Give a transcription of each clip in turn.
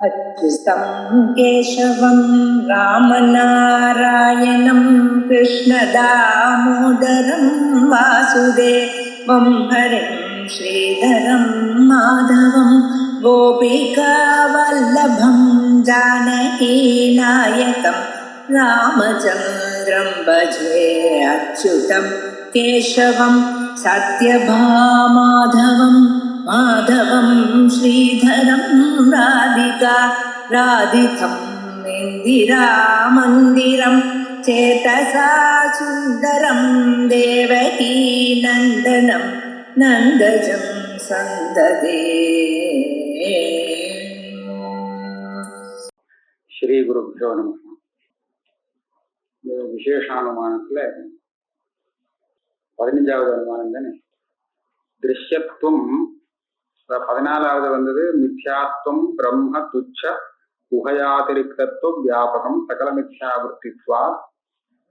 अच्युतं केशवं रामनारायणं कृष्णदामोदरं वासुदेवं हरिं श्रीधरं माधवं गोपिकावल्लभं जानकीनायकं रामचन्द्रं भजे अच्युतं केशवं सत्यभामाधवं माधवं श्रीधरं राधितं इन्दिरामन्दिरं चेतसा सुन्दरं देवकी नन्दनं नन्दजं सन्ददे. ஸ்ரீ குருப்யோ நமः. விசேஷானுமானத்துல 15வது அனுமானம் தானே. திருஷ்யத்துவம் 14வது வந்தது மித்யாத்வம் பிரம்ம துச்ச உபயாதிரிக்தத்துவ வியாபகம் சகல மித்யாவருத்தித்வா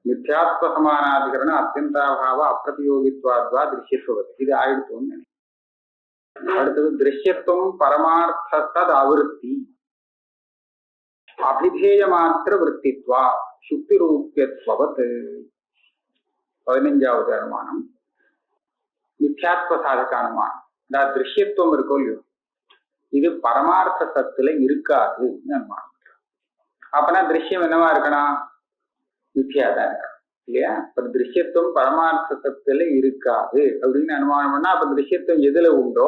மித்யாத்வ சமானாதிகரண அத்தியந்தாபாவ அப்பிரதியோகித்வாத்வா திருஷ்யத்துவது. இது ஆயிடுத்தோன்னு நினைக்கிறேன். அடுத்தது திருஷ்யத்துவம் பரமார்த்தத் ஆவருத்தி அபிதேய மாத்திர விற்த்தித்வா சுக்தி ரூபியத்வவத். 15வது அனுமானம் மித்யாத்வ சாதக அனுமானம். இந்த திருஷ்யத்துவம் இருக்கோ இல்லையோ, இது பரமார்த்த சத்துல இருக்காது அனுமானம். அப்பனா திருஷ்யம் என்னவா இருக்கணும்? மித்யாதான் இருக்கணும் இல்லையா? இப்ப திருஷ்யத்துவம் பரமார்த்த சத்துல இருக்காது அப்படின்னு அனுமானம் பண்ணா அப்ப திருஷ்யத்துவம் எதுல உண்டோ,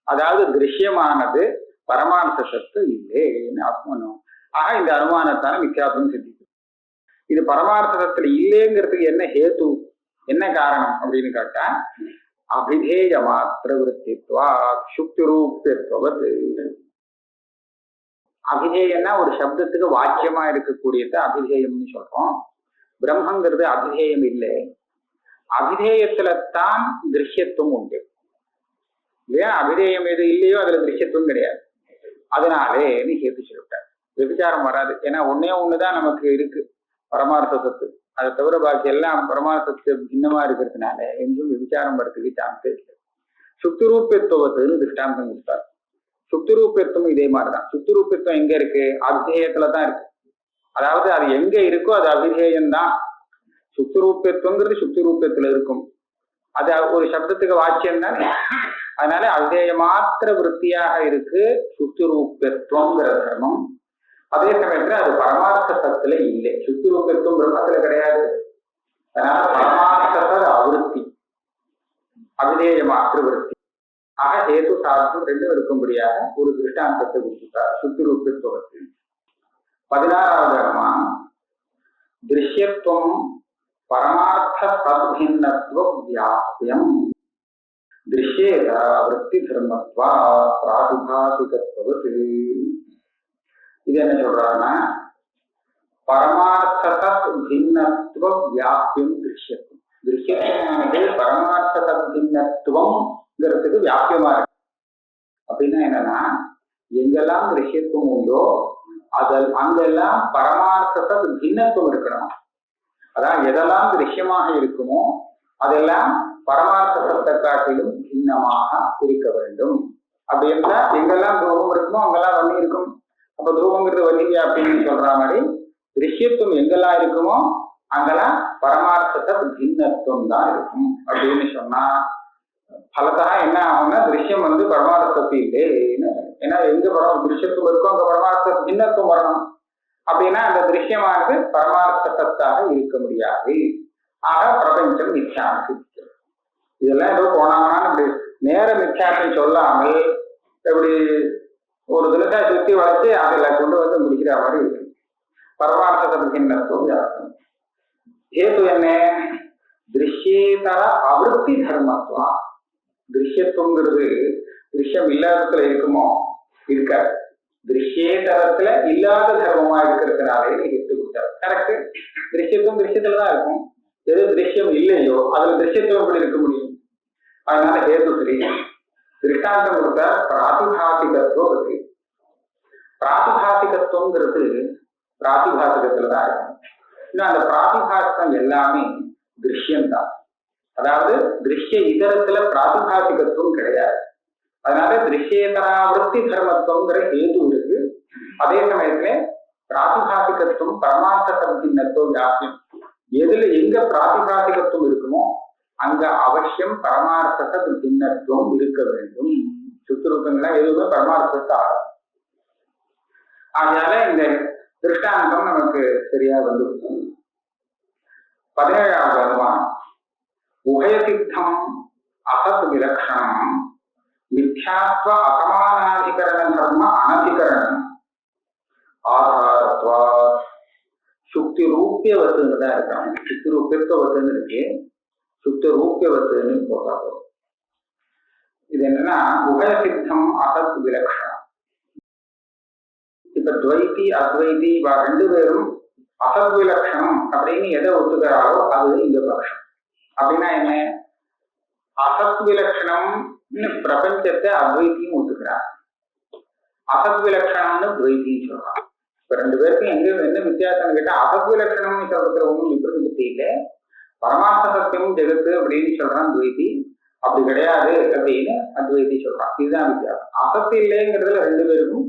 அதாவது திருஷ்யமானது பரமார்த்த சத்து இல்லைன்னு அர்த்தம். ஆக இந்த அனுமானத்தான மித்யாத்வம் சித்திக்கும். இது பரமார்த்தத்துல இல்லைங்கிறதுக்கு என்ன ஹேத்து, என்ன காரணம் அப்படின்னு கேட்டா அபிதேய மாத்திர விற்த்தித்வா சுக்தி ரூபியத்வது. அபிதேயம்னா ஒரு சப்தத்துக்கு வாக்கியமா இருக்கக்கூடியது அபிதேயம்னு சொல்றோம். பிரம்மங்கிறது அபிதேயம் இல்லை. அபிதேயத்துலத்தான் திருஷ்யத்துவம் உண்டு இல்லையா? அபிதேயம் எது இல்லையோ அதுல திருஷ்யத்துவம் கிடையாது. அதனாலே நீ ஹேத்து சொல்லிவிட்டார். விபச்சாரம் வராது. ஏன்னா ஒன்னே ஒண்ணுதான் நமக்கு இருக்கு, பரமார்த்த சத்து. அதை தவிர பாக்கி எல்லாம் பரமார்த்தத்து பின்னமா இருக்கிறதுனால எங்கும் விபச்சாரம் வரத்துக்கு சான்ஸே இல்லை. சுக்திரூபியத்துவத்துன்னு திருஷ்டாந்தம் கொடுத்தார். சுக்திரூபியத்துவம் இதே மாதிரிதான். சுக்திரூபியத்துவம் எங்க இருக்கு? அபிதேயத்துலதான் இருக்கு. அதாவது அது எங்க இருக்கோ அது அபிதேயம்தான். சுக்திரூபியத்துவங்கிறது சுக்திரூபியத்துல இருக்கும். அது ஒரு சப்தத்துக்கு வாக்கியம் தானே. அதனால அபிதேய மாத்திர விற்த்தியாக இருக்கு சுக்திரூபியத்துவங்கிற தர்மம். அதே சமயத்துல அது பரமார்த்த சத்துல இல்லை. சுத்தி ரூபத்துவம் பிரம்மத்துல கிடையாது. அதனால பரமார்த்த அவிருத்தி, அபிதேய மாத்திர விருத்தி. ஆக ஹேது சாத்து ரெண்டும் இருக்கும்படியாக ஒரு திருஷ்டாந்தத்தை கொடுத்துட்டார் சுத்தி ரூபத்துவத்தில். 16வது அனுமானம் திருஷ்யத்துவம் பரமார்த்த சத்பின்னத்துவ வியாபியம் திருஷ்யேத விருத்தி தர்மத்வா பிராதிபாசிகத்துவது. இது என்ன சொல்றாருன்னா பரமார்த்த சத் பின்னத்துவ வியாபியம் திருஷ்யத்துவம். திருஷ்யத்துவமானது பரமார்த்த சத் பின்னத்துவம்ங்கிறதுக்கு வியாபியமா இருக்கு. அப்படின்னா என்னன்னா எங்கெல்லாம் திருஷ்யத்துவம் உண்டோ அங்கெல்லாம் பரமார்த்த சத் பின்னத்துவம் இருக்கணும். அதான் எதெல்லாம் திருஷ்யமாக இருக்குமோ அதெல்லாம் பரமார்த்த சத்தை காட்டிலும் பின்னமாக இருக்க வேண்டும். அப்படி இருந்தா எங்கெல்லாம் தூரம் இருக்குமோ அங்கெல்லாம் வன்னி இருக்கும். அப்ப தூரங்கிறது வன்னி அப்படின்னு சொல்ற மாதிரி திருஷ்யத்துவம் எங்கெல்லாம் இருக்குமோ அங்கெல்லாம் பரமார்த்த சத் பின்னத்துவம் தான் இருக்கும் அப்படின்னு சொன்னா பலத்தா என்ன ஆகும்னா திருஷ்யம் பரமார்த்த சத்து இல்லைன்னு. ஏன்னா எங்க திருஷ்யத்துவம் இருக்கோ அங்க பரமார்த்த பின்னத்துவம் வரணும். அப்படின்னா அந்த திருஷ்யமானது பரமார்த்த சத்தாக இருக்க முடியாது. ஆக பிரபஞ்சம் மித்யான்னு. இதெல்லாம் ஏதோ போனாங்கன்னா இப்படி நேர மித்யாத்தை சொல்லாமல் எப்படி ஒரு தினத்தை சுத்தி வளைச்சு அதுல கொண்டு முடிக்கிற மாதிரி இருக்கு. பரமார்த்த சத்பின்னத்துவம் வியாப்தம். ஹேது என்ன? திருஷ்யேதர அவிருத்தி தர்மத்துவம். திருஷ்யத்துவங்கிறது திருஷ்யம் இல்லாதத்துல இருக்குமோ இருக்காது. திருஷ்யேதரத்துல இல்லாத தர்மமா இருக்கிறதுனாலே எடுத்து கொடுத்தாரு. கரெக்ட். திருஷ்யத்துவம் திருஷ்யத்துலதான் இருக்கும். எது திருஷ்யம் இல்லையோ அதுல திருஷ்யத்துவம் எப்படி இருக்க முடியும்? அதனால ஹேது சரி. திருஷ்டாந்தம் கொடுத்த பிராதிபாசிகத்துவம். பிராதிபாசிகத்துவங்கிறது பிராதிபாசிகத்துலதான் இருக்கும். இன்னும் அந்த பிராதிபாசிகம் எல்லாமே திருஷ்யம்தான். அதாவது திருஷ்ய இதரத்துல பிராதிபாசிகத்துவம் கிடையாது. அதனால திருஷ்யேதராவிருத்தி தர்மத்துவங்கிற ஹேது இருக்கு. அதே சமயத்துல பிராதிபாசிகத்துவம் பரமார்த்த சம்பின்னத்துவம் வியாபியம். எதுல எங்க பிராதிபாசிகத்துவம் இருக்குமோ அங்க அவசியம் பரமார்த்த பின்னத்துவம் இருக்க வேண்டும். சுத்துருக்கங்கள்லாம் எதுவுமே பரமார்த்தத்தை ஆகும். அதனால இந்த திருஷ்டாந்தம் நமக்கு சரியா வந்து 17வது அனுமானம். உபயசித்தம் அசத் விலக்ஷணம் மித்யாத்வ அசமானாதிகரண தர்ம அனதிகரணம் ஆதாரத்வா சுக்தி ரூபியவத்துன்னு தான் இருக்காங்க. சுக்தி ரூபியத்துவத்துன்னு இருக்கு, சுக்தி ரூபியவத்துன்னு போட்டா போதும். இது என்னன்னா உபயசித்தம் அசத் விலக்ஷணம். இப்ப துவைத்தி அத்வைத்தி ரெண்டு பேரும் அசத் விலக்ஷணம் அப்படின்னு எதை ஒத்துக்கிறாரோ அது இங்க பட்சம். அப்படின்னா என்ன, அசத் விலக்ஷணம் பிரபஞ்சத்தை அத்வைத்தியும் ஒத்துக்கிறார், அசத் விலக்ஷணம்னு துவைத்தியும் சொல்றான். இப்ப ரெண்டு பேருக்கும் எங்க என்ன வித்தியாசம் கேட்டா, அசத் விலக்ஷணம்னு சொல்றதுல ஒன்றும் விபரீத புத்தி இல்லை, பரமார்த்த சத்தியம் ஜெகத்து அப்படின்னு சொல்றான் துவைத்தி, அப்படி கிடையாது அப்படின்னு அத்வைத்தி சொல்றான். இதுதான் வித்தியாசம். அசத்து இல்லைங்கிறதுல ரெண்டு பேருக்கும்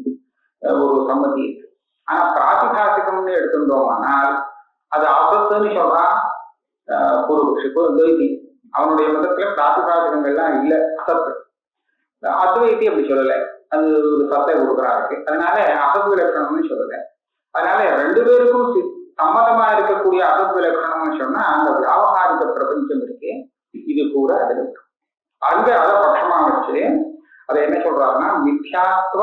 ஒரு சம்மதி இருக்கு. ஆனா பிராதிபாசிகம்னு எடுத்துட்டோம்னால் அது அசத்துன்னு சொல்றான் பூர்வபக்ஷி துவைத்தி. அவனுடைய மதத்துல பிராதிபாசிகங்கள்லாம் இல்லை, அசத்து. அத்வைத்தி அப்படி சொல்லலை, அது ஒரு சத்தை கொடுக்குறாரு. அதனால அசத் விலட்சணம்னு சொல்லலை. அதனால ரெண்டு பேருக்கும் சம்மதமா இருக்கக்கூடிய அசத் விலட்சணம்னு சொன்னா அந்த வியாபகாரிக பிரபஞ்சம் இருக்கு, இது கூட அது அங்க அதை பட்சமா வச்சு அதை என்ன சொல்றாருன்னா மித்யாத்வ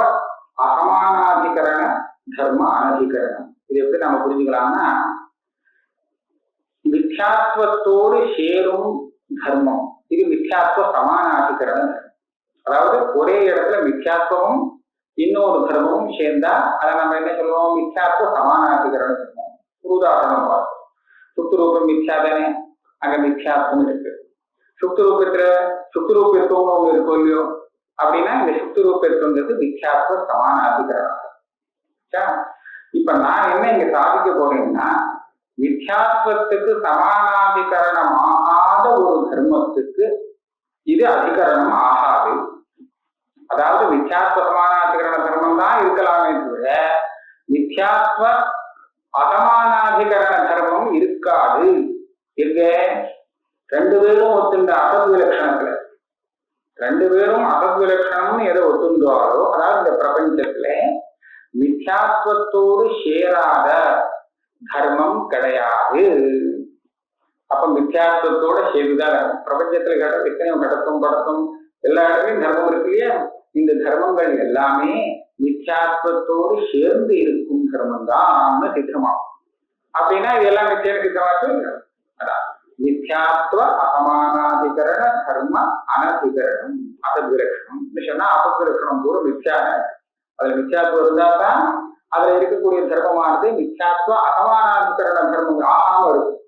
அசமானாதிகரண தர்ம அனதிகரணம். இது எப்படி நம்ம புரிஞ்சுக்கலாம்னா, மித்யாத்வத்தோடு சேரும் தர்மம் இது மித்யாத்வ சமானாதிகரண தர்மம். அதாவது ஒரே இடத்துல மித்யாத்வமும் இன்னொரு தர்மமும் சேர்ந்தா அதை நம்ம என்ன சொல்லுவோம், மித்யாத்வ சமானாதிகரண தர்மம். ஒரு உதாரணம் பார்ப்போம். சுத்துரூபம் மித்யாதானே, அங்க மித்யாத்வம் இருக்கு. சுத்துரூபத்துல சுத்துரூபத்துவம் ஒண்ணு இருக்கும் இல்லையோ, அப்படின்னா இந்த சுத்துரூபத்துவங்கிறது மித்யாத்வ சமானாதிகரணம். இப்ப நான் என்ன இங்க சாதிக்க போறேன்னா, மித்யாத்வத்துக்கு சமானாதிகரணமாகாத ஒரு தர்மத்துக்கு இது அதிகரணம் ஆகாது. அதாவது மித்யாத்வ சமானாதிகரண தர்மம் தான் இருக்கலாமே தவிர மித்யாத்வ அசமானாதிகரண தர்மம் இருக்காது. எங்க ரெண்டு பேரும் ஒத்துண்ட அசத் விலட்சணத்துல, ரெண்டு பேரும் அசத் விலட்சணம்னு எதை ஒத்துண்டாரோ, அதாவது இந்த பிரபஞ்சத்துல மித்யாத்வத்தோடு சேராத தர்மம் கிடையாது. அப்ப மித்யாத்வத்தோட சேர்ந்துதான் பிரபஞ்சத்துல எத்தனையோ கடத்தும் படத்தும் எல்லா இடத்துலையும் தர்மம் இருக்கு இல்லையா, இந்த தர்மங்கள் எல்லாமே மித்யாத்வத்தோடு சேர்ந்து இருக்கும் தர்மம் தான் சித்தமாகும். அப்படின்னா இது எல்லாம் சித்தமாக்கு அதான் மித்யாத்வ அசமானாதிகரண தர்ம அனதிகரணம் அசத் விலட்சணம் சொன்னா, அசத் விலட்சணம் கூட மித்யா, அதுல மித்யாத்வம் இருந்தா தான் அதுல இருக்கக்கூடிய தர்மமானது மித்யாத்வ அசமானாதிகரண தர்மம் ஆகாம இருக்கும்.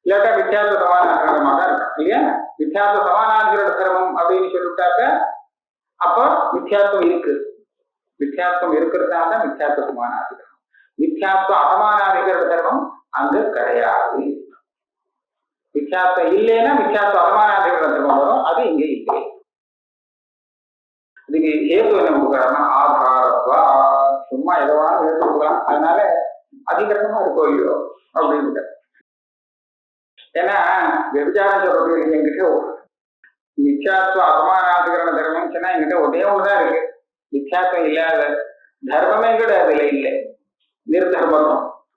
இல்லாட்டா மித்யாத்வ சமானாதிகரணமாக தான் இருக்கும் இல்லையா. மித்யாத்வ சமானாதிகரண தர்மம் அப்படின்னு சொல்லிட்டாக்க அப்ப மித்யாத்வம் இருக்கு, மித்யாத்வம் இருக்கிறதுனால தான் மித்யாத்வ சமானாதிகரணம். மித்யாத்வ அசமானாதிகரண தர்மம் அங்க கிடையாது. மித்யாத்வம் இல்லைன்னா மித்யாத்வ அசமானாதிகரண தர்மம் வரும், அது இங்க இல்லை. இதுக்கு ஹேத்து என்ன கொடுக்குறாருன்னா ஆதாரத்வா, சும்மா எதவாலும் ஹேத்து கொடுக்கலாம், அதனால அதிகரமா இருக்கோ இல்லையோ அப்படின்னு. ஏன்னா விபச்சாரம் சொல்றது என்கிட்ட மித்யாத்வ அசமானாதிகரண தர்மம் சொன்னா என்கிட்ட ஒரே ஒண்ணுதான் இருக்கு, மித்யாத்வம் இல்லாத தர்மமே கூட அதுல இல்லை, நிர்தர்மம்.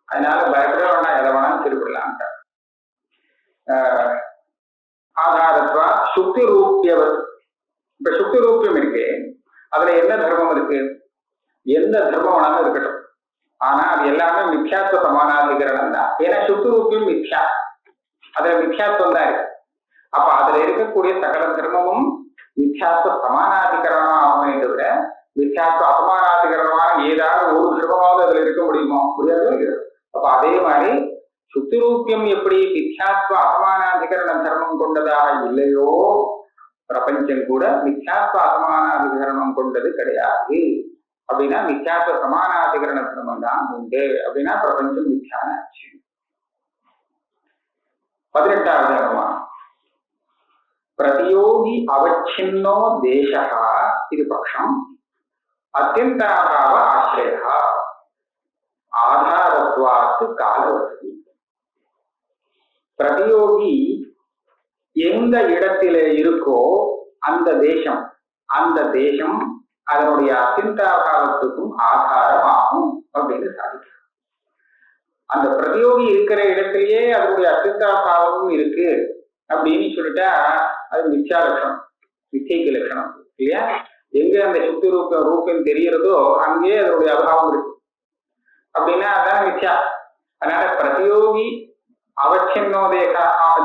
அதனால பயப்பட வேண்டாம், எதை வேணாலும் திருப்பிடலான்ட்ட. ஆதாரத்வா சுக்தி ரூபியவத். இப்ப சுக்தி ரூபியம் இருக்கு, அதுல என்ன தர்மம் இருக்கு, எந்த தர்மம் வேணாலும் இருக்கட்டும், ஆனா அது எல்லாமே மித்யாத்வ சமானாதிகரணம் தான். ஏன்னா சுக்தி ரூபியம் மித்யா, அதுல மித்யாத்வம் தான் இருக்கு. அப்ப அதுல இருக்கக்கூடிய சகல தர்மமும் மித்யாத்வ சமானாதிகரணம் ஆகுமே தவிர மித்யாத்வ அசமானாதிகரணமான ஏதாவது ஒரு தர்மமாவது அதுல இருக்க முடியுமா, முடியாது. அப்ப அதே மாதிரி சுக்தி ரூபியம் எப்படி மித்யாத்வ அசமானாதிகரண தர்மம் கொண்டதாக இல்லையோ, பிரபஞ்சம் கூட மித்யாத்வ அசமானாதிகரணம் கொண்டது கிடையாது. அப்படின்னா மித்யாத்வ சமானாதிகரண தர்மம் தான் உண்டு. அப்படின்னா பிரபஞ்சம் மித்யானாச்சு. 18வது அனுமானம். பிரதியோகி அவச்சின்னோ தேசா இது பட்சம், அத்தியந்தாபாவ ஆசிரயா ஆதாரத்வாத்து காலவசதி. பிரதியோகி எந்த இடத்தில இருக்கோ அந்த தேசம் அதனுடைய அத்தியந்தாபாவத்துக்கும் ஆதாரமாகும் அப்படின்னு சாதிக்கிறார். அந்த பிரதியோகி இருக்கிற இடத்திலேயே அதனுடைய அத்தியந்தாபாவமும் இருக்கு அப்படின்னு சொல்லிட்டா அது மித்யா லட்சணம், மிச்சைக்கு லட்சணம் இல்லையா? எங்க அந்த சுத்தி ரூபம் தெரிகிறதோ அங்கேயே அதனுடைய அபாவம் இருக்கு அப்படின்னா அதான் மித்யா. அதனால பிரதியோகி அவச்சின்னோ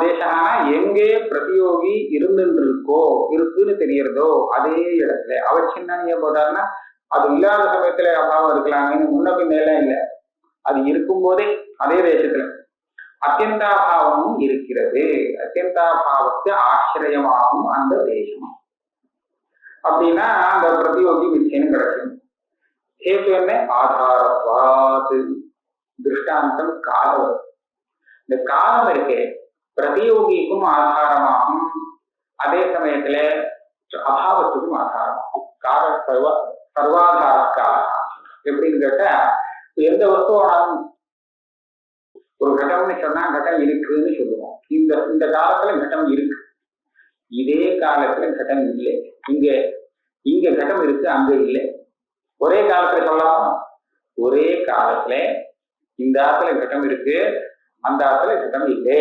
தேசனா எங்கே பிரதியோகி இருக்குன்னு தெரியறதோ அதே இடத்துல அவச்சின்னு போட்டாருன்னா அது இல்லாத சமயத்துல அபாவம் இருக்கலாமேன்னு முன்ன பின்னெல்லாம் இல்லை, அது இருக்கும் போதே அதே தேசத்துல அத்தியந்தாபாவமும் இருக்கிறது. அத்தியந்தாபாவத்தை ஆசிரியமாகும் அந்த தேசம் அப்படின்னா அந்த பிரதியோகி மிச்சைன்னு கிடைக்கும். ஹேத்து என்ன? ஆதாரத்வாத். திருஷ்டாந்தம் காலம். இந்த காலம் இருக்கே பிரதியோகிக்கும் ஆதாரமாகும், அதே சமயத்துல அபாவத்துக்கும் ஆதாரமாகும். சர்வாதார காலம் எப்படின்னு கேட்டா, எந்த வஸ்துவானாலும் ஒரு கட்டம்னு சொன்னா கட்டம் இருக்குன்னு சொல்லுவோம். இந்த காலத்துல கட்டம் இருக்கு, இதே காலத்துல கட்டம் இல்லை. இங்க கட்டம் இருக்கு, அங்க இல்லை. ஒரே காலத்துல சொல்லலாம், ஒரே காலத்துல இந்த ஆத்துல கட்டம் இருக்கு, அந்த ஆத்துல கட்டம் இல்லை.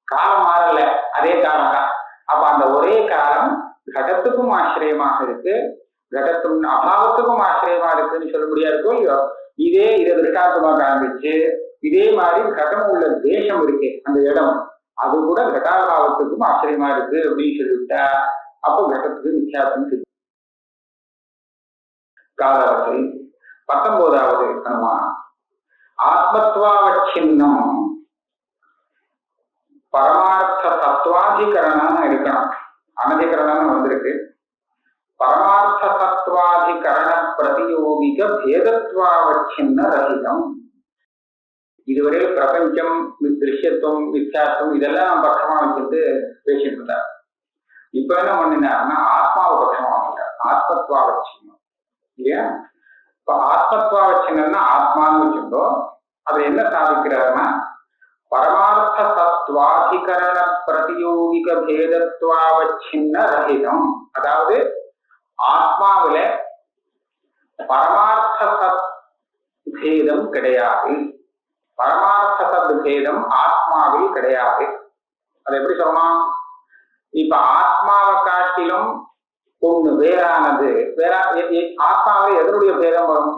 காலம் மாறல, அதே காலம் தான். அப்ப அந்த ஒரே காலம் கடத்துக்கும் ஆச்சரியமாக இருக்கு, கடத்தும் அபாவத்துக்கும் ஆச்சரியமா இருக்குன்னு சொல்ல முடியாது இல்லையோ? இதை திருஷ்டாந்தமா காண்பிச்சு இதே மாதிரி கடம் உள்ள தேசம் இருக்கு, அந்த இடம் அது கூட கட்டாபாவத்துக்கும் ஆச்சரியமா இருக்கு அப்படின்னு சொல்லிவிட்டா அப்போ கடத்துக்கு வித்தியாசம் இருக்கு. காலவசை. 19வது அனுமானம் ஆத்மத்வாவச்சின்னம் பரமார்த்த தத்துவாதிகரணம் இருக்கணும். அனதிகரணம் வந்திருக்கு. பரமார்த்த தத்துவாதிகரண பிரதியோகிக பேதத்வாவச்சின்ன ரஹிதம். இதுவரை பிரபஞ்சம், திருஷ்யத்துவம், வித்தியாசம் இதெல்லாம் நம்ம பட்சமா வச்சுட்டு பேசிட்டு இருந்தார். இப்ப என்ன பண்ணினாருன்னா ஆத்மாவை பட்சமா வச்சுட்டார். ஆத்மத்வாவச்சின்னம் இல்லையா? இப்ப ஆத்மத்வாவச்சின்னா ஆத்மான்னு வச்சுட்டோம். அதை என்ன சாதிக்கிறாருன்னா பரமார்த்த தத்துவாதிகரண பிரதியோகிக பேதத்வாவச்சின்ன ரஹிதம். அதாவது ஆத்மாவில பரமார்த்த சத் பேதம் கிடையாது, பரமார்த்த சத் பேதம் ஆத்மாவில் கிடையாது. அது எப்படி சொல்லலாம்? இப்ப ஆத்மாவை காட்டிலும் ஒண்ணு வேறானது, ஆத்மாவில் எதனுடைய பேதம் வரும்?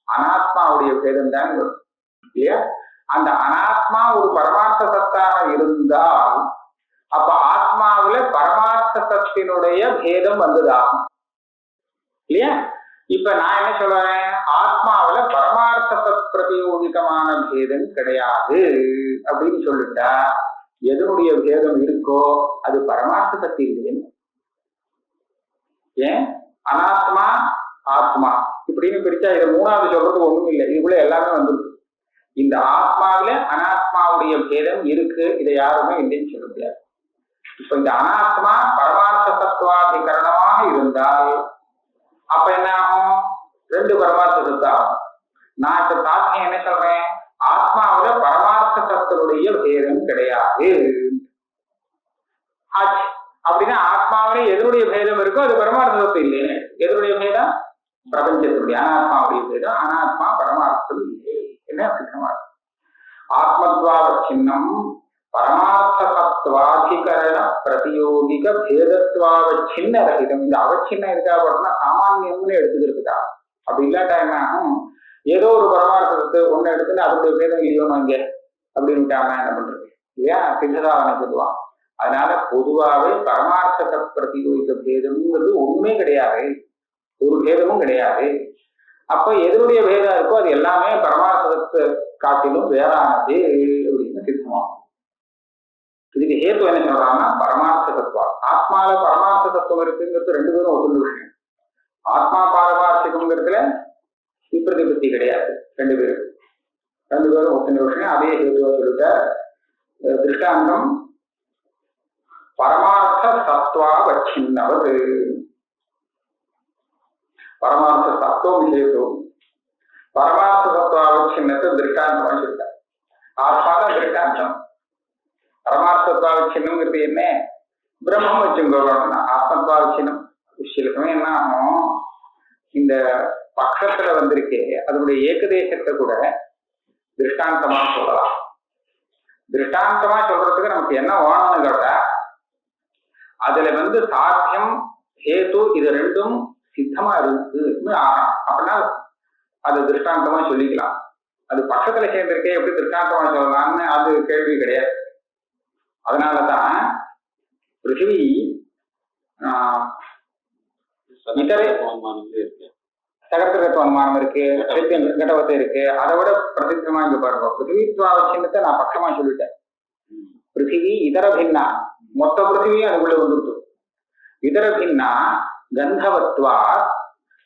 அனாத்மாவுடைய பேதம் தான் வரும் இல்லையா? அந்த அனாத்மா ஒரு பரமார்த்த சத்தாக இருந்தால் அப்ப ஆத்மாவில பரமார்த்த சத்தினுடைய பேதம் வந்ததாகும் இல்லையா? இப்ப நான் என்ன சொல்றேன், ஆத்மாவில பரமார்த்த சத் பிரதியோகிகமான பேதம் கிடையாது அப்படின்னு சொல்லிட்டா எதனுடைய பேதம் இருக்கோ அது பரமார்த்த சக்தி இல்லையே. ஏன் அனாத்மா ஆத்மா இப்படின்னு பிரிச்சா இதை மூணாவது சொல்றது ஒண்ணும் இல்லை, இதுக்குள்ள எல்லாமே வந்துருக்கு. இந்த ஆத்மாவில அனாத்மாவுடைய பேதம் இருக்கு, இதை யாருமே இல்லைன்னு சொல்ல முடியாது. இப்ப இந்த அனாத்மா பரமார்த்த தத்துவாதிகரணமாக இருந்தால் அப்ப என்ன ஆகும்? ரெண்டு பரமார்த்த சத்து ஆகும். நான் இப்ப தாத்யம் என்ன சொல்றேன், ஆத்மாவில பரமார்த்த சத்துடைய பேதம் கிடையாது ஆச்சு. அப்படின்னா ஆத்மாவில எதனுடைய பேதம் இருக்கோ அது பரமார்த்த சத்து இல்லைன்னு. எதனுடைய பேதம்? பிரபஞ்சத்துடைய அனாத்மாவுடைய பேதம். அனாத்மா பரமார்த்தம் இல்லை என்ன சித்தமா இருக்கு. ஆத்மத்வாவச்சின்னம் பரமார்த்த தத்துவாதிகரண பிரதியோகிக பேதத்வாவச்சின்ன ரஹிதம். இந்த அவச்சின்னம் இருக்கா அப்படின்னா சாமானியம்னு எடுத்துக்கிறதுக்கா? அப்படி இல்லாட்டா என்ன ஆகும்? ஏதோ ஒரு பரமார்த்தத்தை ஒண்ணு எடுத்துட்டு அதனுடைய பேதம் இல்லையோன்னு இங்க அப்படின்னு விட்டாம என்ன பண்றது இல்லையா? சித்தசாதனை சொல்லுவான். அதனால பொதுவாகவே பரமார்த்த பிரதியோகிக பேதம்ங்கிறது ஒண்ணுமே கிடையாது, ஒரு பேதமும் கிடையாது. அப்ப எதனுடைய பேதம் இருக்கோ அது எல்லாமே பரமார்த்தத்தை காட்டிலும் வேறானது அப்படின்னு சித்தமாகும். இதுக்கு ஹேத்து என்ன சொல்றாங்கன்னா பரமார்த்த தத்துவம். ஆத்மால பரமார்த்த தத்துவம் இருக்குங்கிறது ரெண்டு பேரும் ஒத்துள்ள விஷயம். ஆத்மா பாரமார்த்திகம்ங்கிறதுல விப்ரதிபத்தி கிடையாது, ரெண்டு பேரும் ஒத்துள்ள விஷயம். அதே ஹேத்துவா சொல்லிட்ட திருஷ்டாந்தம் பரமார்த்த தத்துவாவச்சின்னவது. பரமார்த்த தத்துவம் விஷயத்துவம் பரமார்த்த தத்துவாவச்சின்னத்தை திருஷ்டாந்தமா சொல்லிட்டார். ஆத்மாதான் திருஷ்டாந்தம். பரமார்த்தத்வாவச்சின்னம்ங்கிறது என்ன? பிரம்மம் வச்சுக்கோன்னா ஆத்மத்வாவச்சின்னம். சிலக்குமே என்ன ஆகும், இந்த பக்கத்துல வந்திருக்கே அதனுடைய ஏகதேசத்தை கூட திருஷ்டாந்தமா சொல்லலாம். திருஷ்டாந்தமா சொல்றதுக்கு நமக்கு என்ன வேணும்னு கேட்டா, அதுல சாத்தியம் ஹேது இது ரெண்டும் சித்தமா இருக்குன்னு ஆகணும். அப்படின்னா அது திருஷ்டாந்தமா சொல்லிக்கலாம். அது பக்கத்துல சேர்ந்திருக்கே எப்படி திருஷ்டாந்தமா சொல்லலாம்னு அது கேள்வி கிடையாது. அதனாலதான் பிருத்திவி சகத்திரத்துவ அனுமானம் இருக்கு, கடவத்தை இருக்கு. அதை விட பிரசித்தமா இங்க பாருங்க, பிருத்திவித்வாவச்சின்னத்தை நான் பக்கமா சொல்லிட்டேன். பிருத்திவி இதர பின்னா, மொத்த பிருத்திவியும் அதுக்குள்ள வந்துருது. இதர பின்னா கந்தவத்வா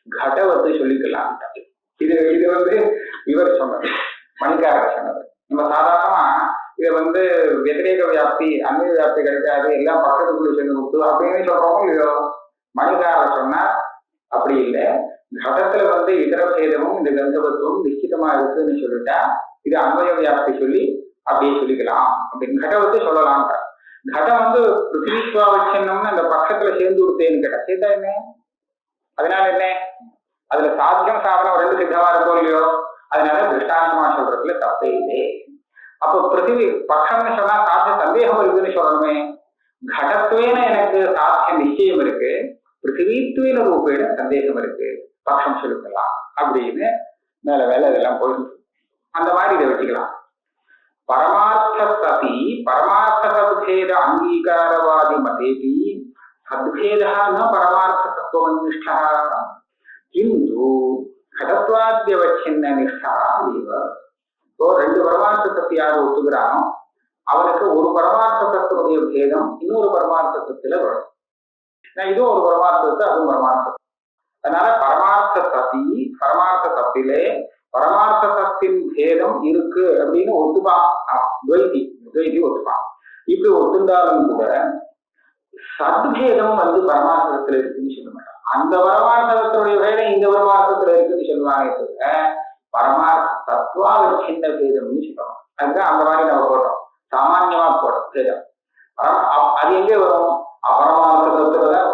கடவத்தை சொல்லிக்கலாம். இது இவர் சொன்னது, மணிக்காரர் சொன்னது. நம்ம சாதாரணமா இதை வத்திரேக வியாப்தி அந்நிய வியாப்தி கிடைக்காது, எல்லாம் பக்கத்துக்குள்ள சேர்ந்து விட்டு அப்படின்னு சொல்றோம். இது மணிக்காரர் சொன்னார். அப்படி இல்லை, கடத்துல இதர பேதமும் இந்த கந்தவத்துவம் நிச்சயமா இருக்குன்னு சொல்லிட்டா இது அன்வய வியாப்தி சொல்லி அப்படியே சொல்லிக்கலாம் அப்படின்னு கடவத்தை சொல்லலாம். கடம் பிருத்திவித்வாவச்சின்னம்னு அந்த பக்கத்துல சேர்ந்து கொடுத்தேன்னு கேட்டா சேர்த்தா என்ன? அதனால என்ன, அதுல சாத்தியம் சாதனம் ரெண்டு சித்தமா இருக்கோ இல்லையோ, அதனால திருஷ்டாந்தமா சொல்றதுல தப்பே இல்லை. அப்போ பிருத்திவி பக்கம்னு சொன்னா சாத்திய சந்தேகம் இருக்குன்னு சொல்லணுமே. கடத்துவேன எனக்கு சாத்திய நிச்சயம் இருக்கு, பிருத்திவித்துவேன ரூபேன சந்தேகம் இருக்கு, பட்சம் சொல்லிக்கலாம் அப்படின்னு மேல வேலை இதெல்லாம் போயிருக்கு. அந்த மாதிரி இதை வச்சுக்கலாம். பரமார்த்த சதி பரமார்த்த சத்பேத அங்கீகாரவாதி மதேபி சத்பேதா ந பரமார்த்த தத்துவனிஷ்டா கிந்து கடத்வாத்யவச்சின்ன நிஷ்டா இவ. இப்போ ரெண்டு பரமார்த்த சக்தி யார் ஒத்துக்கிறானோ அவனுக்கு ஒரு பரமார்த்த தத்துவனுடைய பேதம் இன்னொரு பரமார்த்த சத்துல வரும். இதுவும் ஒரு பரமார்த்தத்தை அதுவும் பரமார்த்தம். அதனால பரமார்த்த சக்தி பரமார்த்த சக்தியிலே பரமார்த்த சக்தியின் பேதம் இருக்கு அப்படின்னு ஒத்துப்பான். துவைதி ஒத்துப்பான். இப்படி ஒத்துண்டாலும் கூட சத்பேதம் பரமார்த்தத்துல இருக்குன்னு சொல்ல மாட்டான். அந்த பரமார்த்தத்தினுடைய பேதம் இந்த பரமார்த்தத்துல இருக்குன்னு சொல்லுவாங்க. பரமார்த்த தத்துவாவச்சின்ன பேதம்னு சொல்லுவாங்க. அதுதான் அந்த மாதிரி நம்ம போடுறோம், சாமான்யமா போடுறோம் பேதம். அது எங்கே வரும்? அபரமார்த்த தத்துவதான்.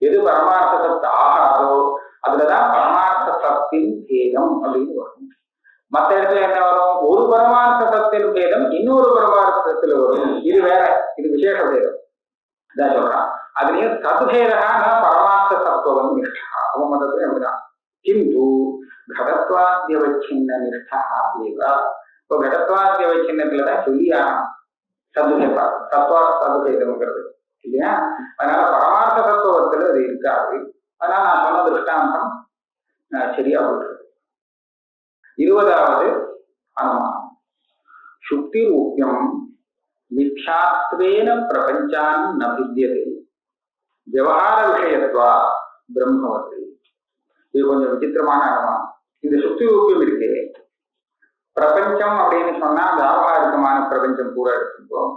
எது பரமார்த்த சத்து ஆகாதோ அதுலதான் பரமார்த்த சத்தின் பேதம் அப்படின்னு வரும். மற்ற இடத்துல என்ன வரும்? ஒரு பரமார்த்த சத்தின் பேதம் இன்னொரு பரமார்த்தத்துல வரும். இது வேற, இது விசேஷ பேதம் இதான் சொல்றான். அதுலயும் சத்பேதா பரமார்த்த தத்துவம் நிஷ்டா அவன் மதத்துல அப்படிதான். கிந்து கடத்வாத்யவச்சின்ன நிஷ்டா ஏவா. இப்போ கடத்வாத்யவச்சின்னத்துலதான் சொல்லியாகணும் சதுபேதா சதுபேதம்ங்கிறது இல்லையா. அதனால பரமார்த்த தத்துவத்துல அது இருக்காது. அதனால நான் சொன்ன திருஷ்டாந்தம் சரியா போயிருக்கு. 20வது அனுமானம். சுக்தி ரூபியம் மித்யாத்வேன பிரபஞ்சான் ந வித்யதே விவகார விஷயத்வா பிரம்மவதி. இது கொஞ்சம் விசித்திரமான அனுமானம். இந்த சுக்தி ரூபியம் இருக்கே, பிரபஞ்சம் அப்படின்னு சொன்னா வியாபாரிகமான பிரபஞ்சம் பூரா எடுத்துப்போம்.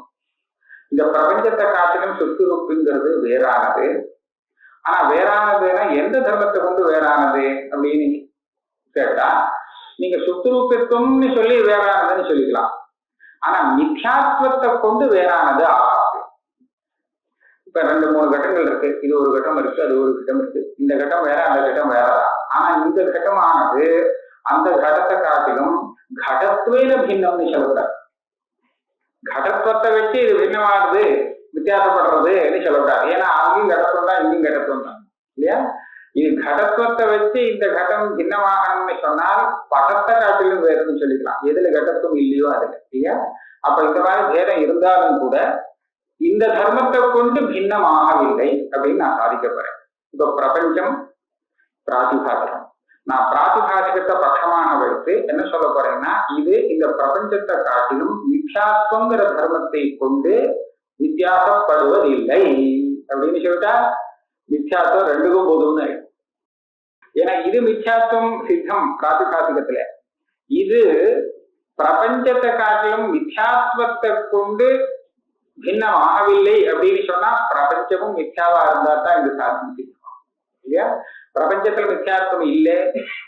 இந்த பிரபஞ்சத்தை காட்டிலும் சுக்தி ரூபிங்கிறது வேறானது. ஆனா வேறானதுன்னா எந்த தர்மத்தை கொண்டு வேறானது அப்படின்னு கேட்டா, நீங்க சுக்திரூபத்துவம்னு சொல்லி வேறானதுன்னு சொல்லிக்கலாம். ஆனா மித்யாத்வத்தை கொண்டு வேறானது ஆகாது. இப்ப 2-3 கட்டங்கள் இருக்கு. இது ஒரு கட்டம் இருக்கு, அது ஒரு கட்டம் இருக்கு. இந்த கட்டம் வேற, அந்த கட்டம் வேறதான். ஆனா இந்த கட்டமானது அந்த கடத்தை காட்டிலும் கடத்துவேல பின்னம்னு சொல்லக்கூடாது. கடத்துவத்தை வச்சு இது பின்னமானது வித்தியாசப்படுறதுன்னு சொல்லக்கூடாது. ஏன்னா அங்கேயும் கடத்துவம் தான், இங்கேயும் கடத்துவம் தான் இல்லையா. இது கடத்துவத்தை வச்சு இந்த கட்டம் பின்னமாகணும்னு சொன்னால் படத்தை காட்டிலும் வேறுன்னு சொல்லிக்கலாம். எதுல கடத்துவம் இல்லையோ அதுல இல்லையா. அப்ப இந்த மாதிரி பேதம் இருந்தாலும் கூட இந்த தர்மத்தை கொண்டு பின்னமாகவில்லை அப்படின்னு நான் சாதிக்க போறேன். இப்ப பிரபஞ்சம் பிராதிபாசிகம், நான் பிராதிபாசிகத்தை பட்சமாக வைத்து என்ன சொல்ல போறேன்னா, இது இந்த பிரபஞ்சத்தை காட்டிலும் மித்யாத்வங்கிற தர்மத்தை கொண்டு வித்தியாசப்படுவதில்லை அப்படின்னு சொல்லிட்டா மித்யாத்வம் ரெண்டுக்கும் போதும்னு. ஏன்னா இது மித்யாத்வம் சித்தம் பிராதிபாசிகத்துல, இது பிரபஞ்சத்தை காட்டிலும் மித்யாத்வத்தை கொண்டு பின்னமாகவில்லை அப்படின்னு சொன்னா பிரபஞ்சமும் மித்யாவா இருந்தா தான் இந்த சாத்தியம் சித்தம் இல்லையா. பிரபஞ்சத்துல மித்யாத்வம் இல்லை,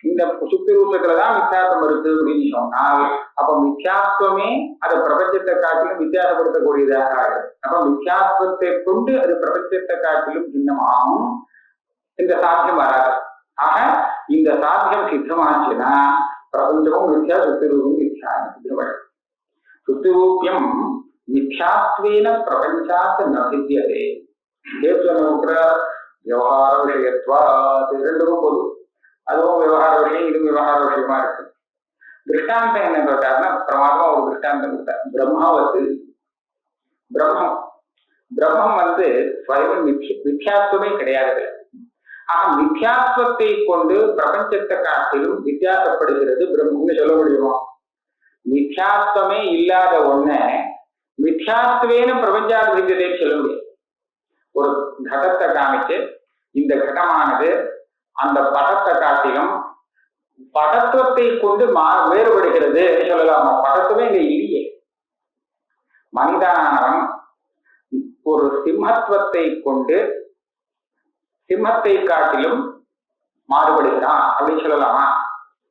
இந்த சுத்தி ரூபத்துலதான் மித்யாத்வம் இருக்கு அப்படின்னு சொன்னால் அப்ப மித்யாத்வமே அது பிரபஞ்சத்தை காட்டிலும் வித்தியாசப்படுத்தக்கூடியதாக ஆகுது. அப்ப மித்யாத்வத்தை கொண்டு அது பிரபஞ்சத்தை காட்டிலும் பின்னமாகும் இந்த சாத்தியம் வராது. ஆக இந்த சாத்தியம் சித்தமாச்சுன்னா பிரபஞ்சமும் மித்யா, சுத்திரூபம் மித்யா சித்தப்படும். சுத்திரூபியம் மித்யாத்வேன பிரபஞ்சாத் நபித்தியதே. விவகார விஷயத்வா ரெண்டுக்கும் பொது, அதுவும் விவகார விஷயம், இதுவும் விவகார விஷயமா இருக்கு. திருஷ்டாந்தம் என்ன கேட்டாருன்னா பிரமாதமா ஒரு திருஷ்டாந்தம் கொடுத்தார். பிரம்மாவது பிரம்மம் ஸ்வயம் மித்யாத்வமே கிடையாது. ஆனா மித்யாத்வத்தை கொண்டு பிரபஞ்சத்தை காட்டிலும் வித்தியாசப்படுகிறது பிரம்மம்னு சொல்ல முடியுமா? மித்யாத்வமே இல்லாத ஒண்ண மித்யாத்வேன பிரபஞ்சாத்வித்தியதைன்னு சொல்ல முடியாது. ஒரு கடத்தை காமிச்சு இந்த கடமானது அந்த படத்தை காட்டிலும் படத்துவத்தை கொண்டு வேறுபடுகிறது சொல்லலாமா? படத்துவே இங்க இல்லையே. மனிதனானவன் ஒரு சிம்மத்துவத்தை கொண்டு சிம்மத்தை காட்டிலும் மாறுபடுகிறான் அப்படின்னு சொல்லலாமா?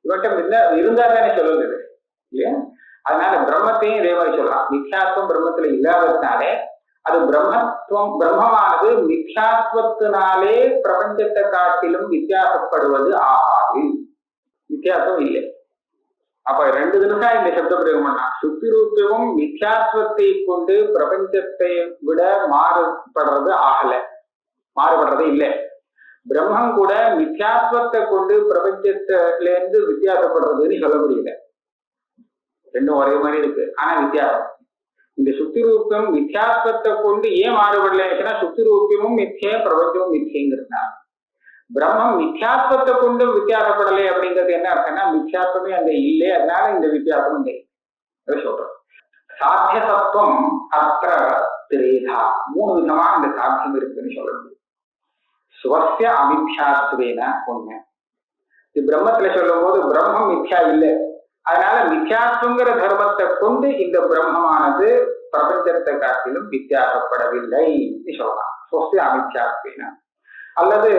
இவன்கிட்ட இருந்தா தானே சொல்லுது இல்லையா? அதனால பிரம்மத்தையும் இதே மாதிரி சொல்லலாம். மித்யாத்வம் பிரம்மத்துல இல்லாததுனாலே அது பிரம்மமானது மித்யாத்வத்தினாலே பிரபஞ்சத்தை காட்டிலும் வித்தியாசப்படுவது ஆகாது. வித்தியாசம் இல்லை. அப்ப ரெண்டு தினசா இந்த சப்த பிரயோகம் பண்ணா. சுத்தி ரூபமும் மித்யாத்வத்தை கொண்டு பிரபஞ்சத்தை விட மாறுபடுறது ஆகல, மாறுபடுறது இல்லை. பிரம்மம் கூட மித்யாத்வத்தை கொண்டு பிரபஞ்சத்தில இருந்து வித்தியாசப்படுறதுன்னு சொல்ல முடியல. ரெண்டும் ஒரே மாதிரி இருக்கு, ஆனா வித்தியாசம். இந்த சுத்தி ரூபம் மித்யாத்வத்தை கொண்டு ஏன் மாறுபடலைன்னா சுத்தி ரூபமும் மித்ய, பிரபஞ்சமும் மித்யங்கிறதுனால. பிரம்மம் மித்யாத்வத்தை கொண்டு வித்தியாசப்படலை அப்படிங்கிறது என்ன அர்த்தம்னா மித்யாத்வமே அங்க இல்லை, அதனால இந்த வித்தியாசம் இல்லை சொல்றோம். சாத்திய சத்துவம் அத்திர திரேதா, மூணு விதமா இந்த சாத்தியம் இருக்குன்னு சொல்ல முடியும். சுவசிய அமித்யாத்வேன ஒண்ணு. இது பிரம்மத்துல சொல்லும் போது பிரம்மம் மித்யா இல்லை, அதனால மித்யாத்வங்கிற தர்மத்தை கொண்டு இந்த பிரம்மமானது பிரபஞ்சத்தை காட்டிலும் வித்தியாசப்படவில்லை சொல்லலாம். சுவசிய அமித்யாத்வேன அல்லது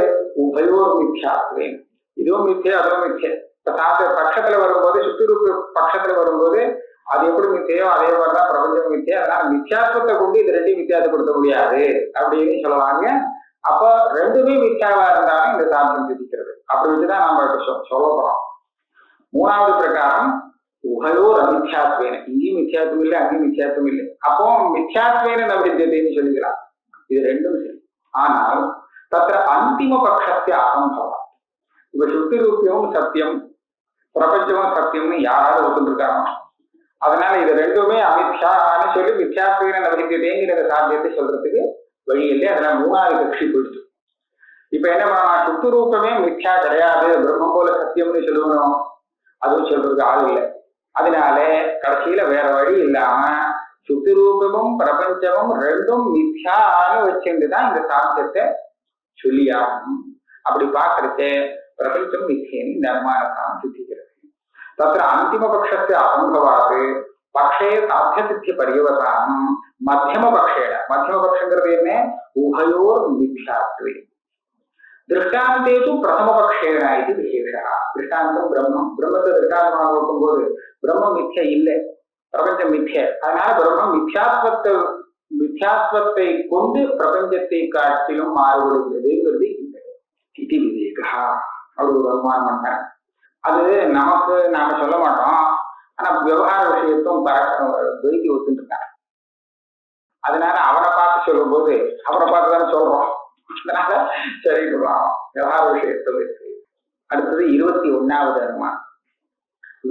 உபயோர் மித்யாத்வேன, இதுவும் மித்ய அதுவும் மித்ய. இப்ப பட்சத்துல வரும்போது சுத்திரூப பட்சத்துல வரும்போது அது எப்படி மித்தியோ அதே மாதிரிதான் பிரபஞ்சம் மித்திய, அதனால மித்யாத்வத்தை கொண்டு இது ரெண்டையும் வித்தியாசப்படுத்த முடியாது அப்படின்னு சொல்லலாங்க. அப்ப ரெண்டுமே மித்யாவா இருந்தாலும் இந்த சாத்தியம் சித்திக்கிறது. அப்படி வச்சுதான் நம்ம சொல்ல போறோம். மூணாவது பிரகாரம் உபயோர் அமித்யாத்வேன, இங்கேயும் மித்யாத்வம் இல்லை அங்கேயும் மித்யாத்வம் இல்லை, அப்போ மித்யாத்வேன நவித்தியத்தைன்னு சொல்லிக்கலாம். இது ரெண்டும் சரி. ஆனால் தத்திர அந்திம பட்சத்தை அசம்பவம். இப்ப சுத்தி ரூபியமும் சத்தியம், பிரபஞ்சமும் சத்தியம்னு யாராவது ஒத்துருக்காங்க. அதனால இது ரெண்டுமே அமித்யான்னு சொல்லி மித்யாத்வேன நவித்தியத்தைங்கிற சாத்தியத்தை சொல்றதுக்கு வழி இல்லை. அதனால மூணாவது கட்சி போயிடுச்சு. இப்ப என்ன பண்ணலாம்? சுத்து ரூபமே மித்யா கிடையாது, பிரம்மம் போல சத்தியம்னு சொல்லணும், அதுவும் சொல்றதுக்கு ஆள் இல்லை. அதனால கடைசியில வேற வழி இல்லாம சுத்தி ரூபமும் பிரபஞ்சமும் ரெண்டும் மித்யான்னு வச்சுட்டுதான் இந்த சாத்தியத்தை சொல்லியாகும். அப்படி பார்க்கறதே பிரபஞ்சம் மித்யன்னு இந்த அனுமானத்தான் சித்திக்கிறது. தத்திர அந்திம பட்சத்தை அசம்பவாது பக்ஷே சாத்திய சித்திய பரியவசானம் மத்தியம பக்ஷேன. மத்தியம பட்சங்கிறது என்ன? உபயோர் மித்யாத்வே. திருஷ்டாந்தேது பிரதம பக்ஷேன இது விசேஷா. திருஷ்டாந்தம் பிரம்மம். பிரம்மத்தை திருஷ்டாந்தமாக பார்க்கும் போது பிரம்மம் மித்ய இல்லை, பிரபஞ்சம் மித்ய. அதனால பிரம்மம் மித்யாத்வத்தை கொண்டு பிரபஞ்சத்தை காட்டிலும் மாறுபடுகிறதுங்கிறது இல்லை. இது விவேகா அப்படி ஒரு அனுமானம் பண்ண. அது நமக்கு நாம சொல்ல மாட்டோம், ஆனா விவகார விஷயத்தும் துவைத்தி ஒத்துட்டு இருக்காங்க. அதனால அவனை பார்த்து சொல்லும் போது அவனை பார்த்து தானே சொல்றோம், அதனால சரி சொல்லலாம் விவகார விஷயத்தை. அடுத்தது 21வது அனுமானம்.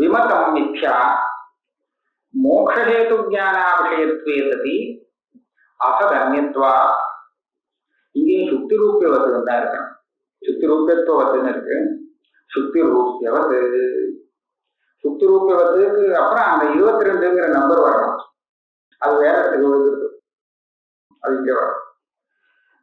விமதம் மித்யா மோக்ஷஹேது ஞான விஷயத்வே சதி அசதன்யத்வா. இங்கேயும் சுத்தி ரூபியவத்து தான் இருக்கணும். சுத்தி ரூபியத்துவத்துன்னு இருக்கு, சுத்தி ரூபியவது. சுத்தி ரூபியவத்துக்கு அப்புறம் அந்த 22ங்கிற நம்பர் வரணும், அது வேற இருக்குது, அது இங்கே வரும்.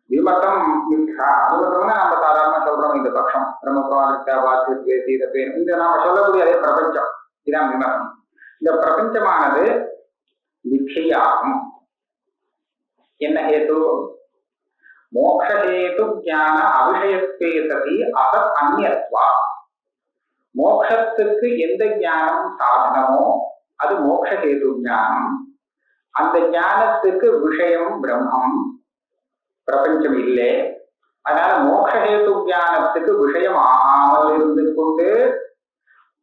விமதம் மித்யா. விமதம்னா நம்ம சாதாரண சொல்றோம் இந்த பட்சம் பிரம்மத்வாதித்யாபாத்தியத்தை இந்த நாம சொல்லக்கூடிய அதே பிரபஞ்சம், இதான் விமதம். இந்த பிரபஞ்சமானது மித்யாகும். என்ன ஹேத்து? மோக்ஷஹேது ஞான அவிஷயத்வே சதி அசத் அந்நியத்வா. மோக்ஷத்துக்கு எந்த ஞானம் சாதனமோ அது மோக்ஷஹேது ஞானம். அந்த ஞானத்துக்கு விஷயம் பிரம்மம், பிரபஞ்சம் இல்லை. அதனால மோக்ஷஹேது ஞானத்துக்கு விஷயம் ஆகாமல் இருந்து கொண்டு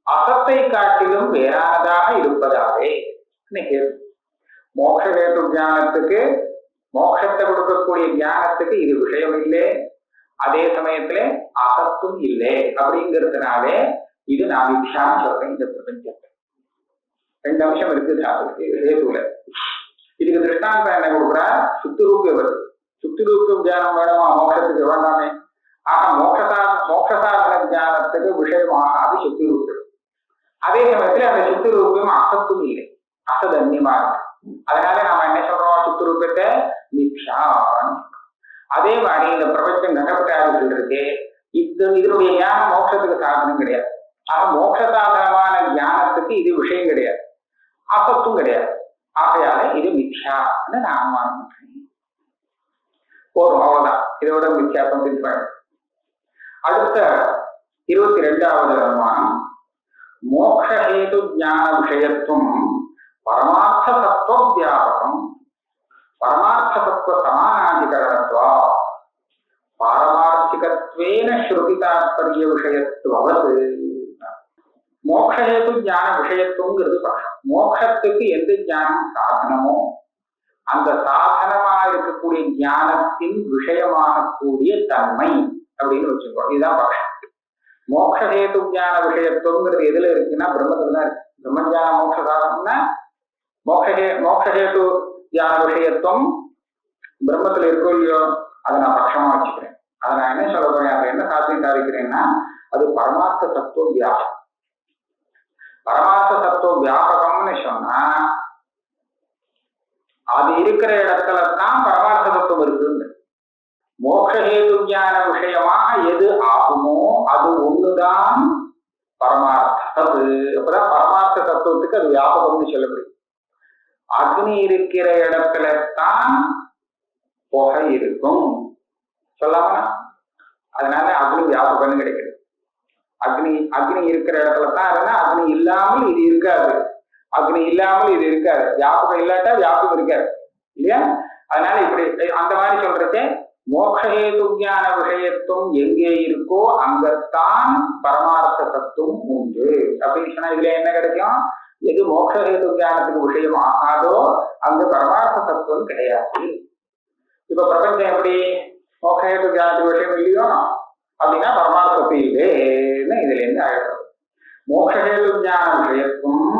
அசத்தை காட்டிலும் வேறானதாக இருப்பதாவே மோக்ஷஹேது ஞானத்துக்கு, மோட்சத்தை கொடுக்கக்கூடிய ஞானத்துக்கு இது விஷயம் இல்லை, அதே சமயத்துல அசத்தும் இல்லை. அப்படிங்கிறதுனாலே இது நான் மித்யான்னு சொல்றேன். இந்த பிரபஞ்சத்தை ரெண்டு அம்சம் இருக்குது ஹேதுல. இதுக்கு திருஷ்டாந்தம் என்ன கொடுக்குறா? சுத்துரூபிய வருது. சுத்துரூபியம் ஞானம் வேணுமா? மோட்சத்துக்கு வேண்டாமே. ஆனா மோட்சசாதன ஞானத்துக்கு விஷயமாகாது சுத்திரூபியம். அதே சமயத்துல அந்த சுத்திரூபியம் அசத்தும் இல்லை, அசதன்யமா இருக்கு. அதனால நாம என்ன சொல்றோம்? சுத்திரூபியத்தை மித்யான்னு. அதே மாதிரி இந்த பிரபஞ்சம் கட்டப்பட்டார்கள் இருக்கு, இதனுடைய ஞானம் மோட்சத்துக்கு சாதனம் கிடையாது. ஆக மோட்ச சாதனமான ஞானத்துக்கு இது விஷயம் கிடையாது, அசத்தும் கிடையாது. ஆகையால இது மித்யான்னு நான் அனுமானம் பண்றேன். போதும், அவ்வளவுதான். இதோட வித்தியாசம் தெரிஞ்சுப்பாங்க. அடுத்த 22வது அனுமானம், மோக்ஷஹேது ஞான விஷயத்துவம் பரமார்த்த சத்துவ வியாபகம் பரமார்த்த சத்துவ சமானாதிகரணத்வா பாரமார்த்திகத்வேன ஸ்ருதி தாத்பர்ய விஷயத்துவது. மோக்ஷஹேது ஞான விஷயத்துவங்கிறது பட்சம். மோட்சத்துக்கு எந்த ஞானம் சாதனமோ அந்த சாதனமா இருக்கக்கூடிய ஞானத்தின் விஷயமாக கூடிய தன்மை அப்படின்னு வச்சுக்கோ. இதுதான் பட்சம். மோக்ஷஹேது ஞான விஷயத்துவங்கிறது எதுல இருக்குன்னா பிரம்மத்துல தான் இருக்கு. பிரம்மஞான மோட்ச சாதனம்னா மோக்ஷஹேது ஞான விஷயத்துவம் பிரம்மத்துல இருக்கோ இல்லையோ, அதை நான் பட்சமா வச்சுக்கிறேன். அதை நான் என்ன சொல்ல போறேன், அதை என்ன சாதிக்கிறேன்னா அது பரமார்த்த தத்துவ வியாபகம். பரமார்த்த தத்துவ வியாபகம்னு சொன்னா அது இருக்கிற இடத்துல தான் பரமார்த்த தத்துவம் இருக்குது. மோக்ஷஹேது ஞான விஷயமாக எது ஆகுமோ அது ஒண்ணுதான் பரமார்த்தது. அப்பதான் பரமார்த்த தத்துவத்துக்கு அது வியாபகம்னு சொல்லப்படுது. அக்னி இருக்கிற இடத்துல தான் புகை இருக்கும் சொல்லாம, அதனால அக்னி வியாபகம்னு கிடைக்குது. அக்னி இருக்கிற இடத்துல தான் இருந்தா அக்னி இல்லாமல் இது இருக்காது, அக்னி இல்லாமல் இது இருக்காது. வியாபகம் இல்லாட்டா வியாபகம் இருக்காது இல்லையா? அதனால இப்படி அந்த மாதிரி சொல்றதே மோக்ஷஹேது ஞான விஷயத்துவம் எங்கே இருக்கோ அங்கத்தான் பரமார்த்த தத்துவம் உண்டு அப்படின்னு சொன்னா இதுல என்ன கிடைக்கும்? எது மோக்ஷஹேது ஞானத்துக்கு விஷயம் ஆகாதோ அங்க பரமார்த்த தத்துவம் கிடையாது. இப்ப பிரபஞ்சம் எப்படி மோக்ஷஹேது ஞானத்துக்கு விஷயம் இல்லையோ அப்படின்னா பரமார்த்தத்தை இல்லைன்னு இதுல இருந்து அழைக்கிறது. மோக்ஷஹேது ஞான விஷயத்துவம்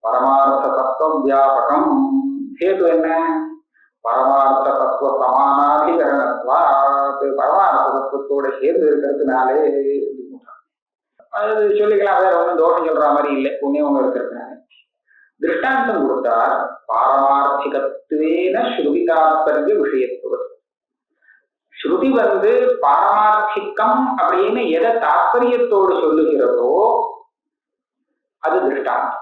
பரமார்த்த தத்துவ வியாபகம். ஹேது என்ன? பரமார்த்த தத்துவ சமானாதிகரணத்வா. பரமார்த்த தத்துவத்தோட சேர்ந்து இருக்கிறதுனாலே அது சொல்லிக்கலாம். வேற ஒன்றும் தோஷம் சொல்ற மாதிரி இல்லை, புண்ணியம் ஒண்ணு இருக்கிறதுனால. திருஷ்டாந்தம் கொடுத்தார், பாரமார்த்திகத்துவேன ஸ்ருதி தாத்பர்ய விஷயத்துவது. ஸ்ருதி பாரமார்த்திகம் அப்படின்னு எதை தாத்பரியத்தோடு சொல்லுகிறதோ அது திருஷ்டாந்தம்.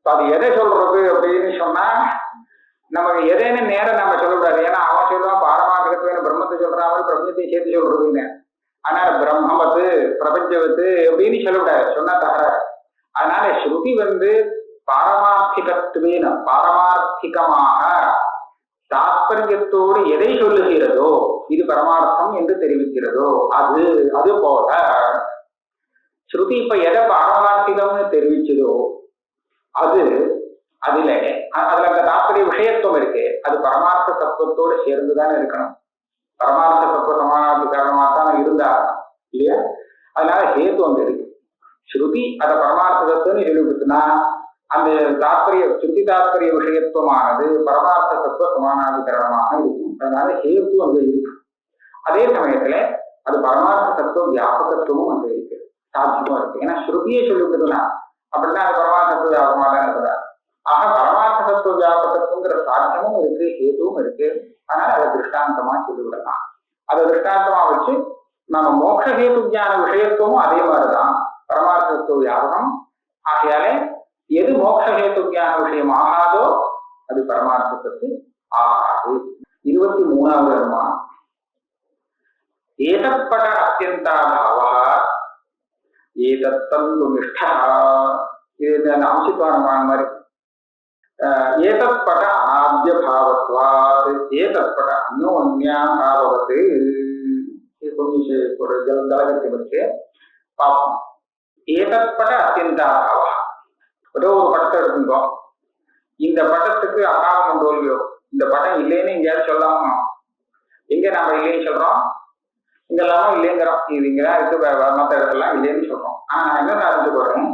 அது எதை சொல்றது அப்படின்னு சொன்னா நமக்கு எதைன்னு நேரம் நம்ம சொல்லக்கூடாது. ஏன்னா அவன் சொல்லுவான் பாரமார்த்திகத்துவேன பிரம்மத்தை சொல்றான், அவன் பிரபஞ்சத்தையும் சேர்த்து சொல்றதுன்னு. அதனால பிரம்மவத்து பிரபஞ்சவத்து அப்படின்னு சொல்லக்கூடாது, சொன்னா தகராறு. அதனால ஸ்ருதி பாரமார்த்திகத்துவேன பாரமார்த்திகமாக தாத்பரியத்தோடு எதை சொல்லுகிறதோ இது பரமார்த்தம் என்று தெரிவிக்கிறதோ அது போல ஸ்ருதி இப்ப எதை பாரமார்த்திகம்னு தெரிவிச்சதோ அதுல அந்த தாத்பரிய விஷயத்துவம் இருக்கு, அது பரமார்த்த தத்துவத்தோடு சேர்ந்துதான் இருக்கணும். பரமார்த்த தத்துவ சமானாதிகரணமா தான் இருந்தா இல்லையா? அதனால ஹேத்து அங்க இருக்கு. ஸ்ருதி அதை பரமார்த்த தத்துவம்னு சொல்லிவிட்டுனா அந்த சுத்தி தாத்பரிய விஷயத்துவமானது பரமார்த்த தத்துவ சமானாதிகரணமாக இருக்கும். அதனால ஹேத்து அங்க இருக்கு. அதே சமயத்துல அது பரமார்த்த தத்துவ வியாபகத்துவமும் அங்க இருக்கு, சாத்தியமும் இருக்கு. ஏன்னா ஸ்ருதியை சொல்லிவிட்டுனா அப்படின்னா அது பரமார்த்த தத்துவ வியாபகமாக தான் இருக்குதா? ஆக பரமார்த்த தத்துவ வியாபகத்துவங்கிற சாத்தியமும் இருக்கு, ஹேதுவும் இருக்கு. அதனால அதை திருஷ்டாந்தமா சொல்லிவிடலாம். அதை திருஷ்டாந்தமா வச்சு நம்ம மோக்ஷஹேது ஞான விஷயத்துவமும் அதே மாதிரிதான் பரமார்த்த தத்துவ வியாபகம். ஆகையாலே எது மோக்ஷஹேது ஞான விஷயம் ஆகாதோ அது பரமார்த்தத்துக்கு ஆகாது. 23வது அனுமானம், ஏதப்பட அத்தியந்தாபாவா ஏதத்தந்து நிஷ்டா. இது இந்த அம்சித்வாரமான மாதிரி. ஏதப்பட அநாத்ய பாவத்வாத் ஏதப்பட அந்யோன்யாபாவத்து. இது கொஞ்சம் ஒரு ஜலகத்தை பற்றி பார்ப்போம். ஏதப்பட அத்தியந்தாபாவா. ஏதோ ஒரு படத்தை எடுத்துட்டோம். இந்த படத்துக்கு அபாவம் உண்டோ இல்லையோ, இந்த படம் இல்லைன்னு எங்கேயாவது சொல்லாமா? எங்க நாம இல்லைன்னு சொல்றோம், இங்கெல்லாமும் இல்லைங்கிறோம். இது இங்கதான் இருக்கு, மற்ற இடத்துலாம் இல்லைன்னு சொல்றோம். ஆனா நான் என்ன அறிஞ்சு போறேன்,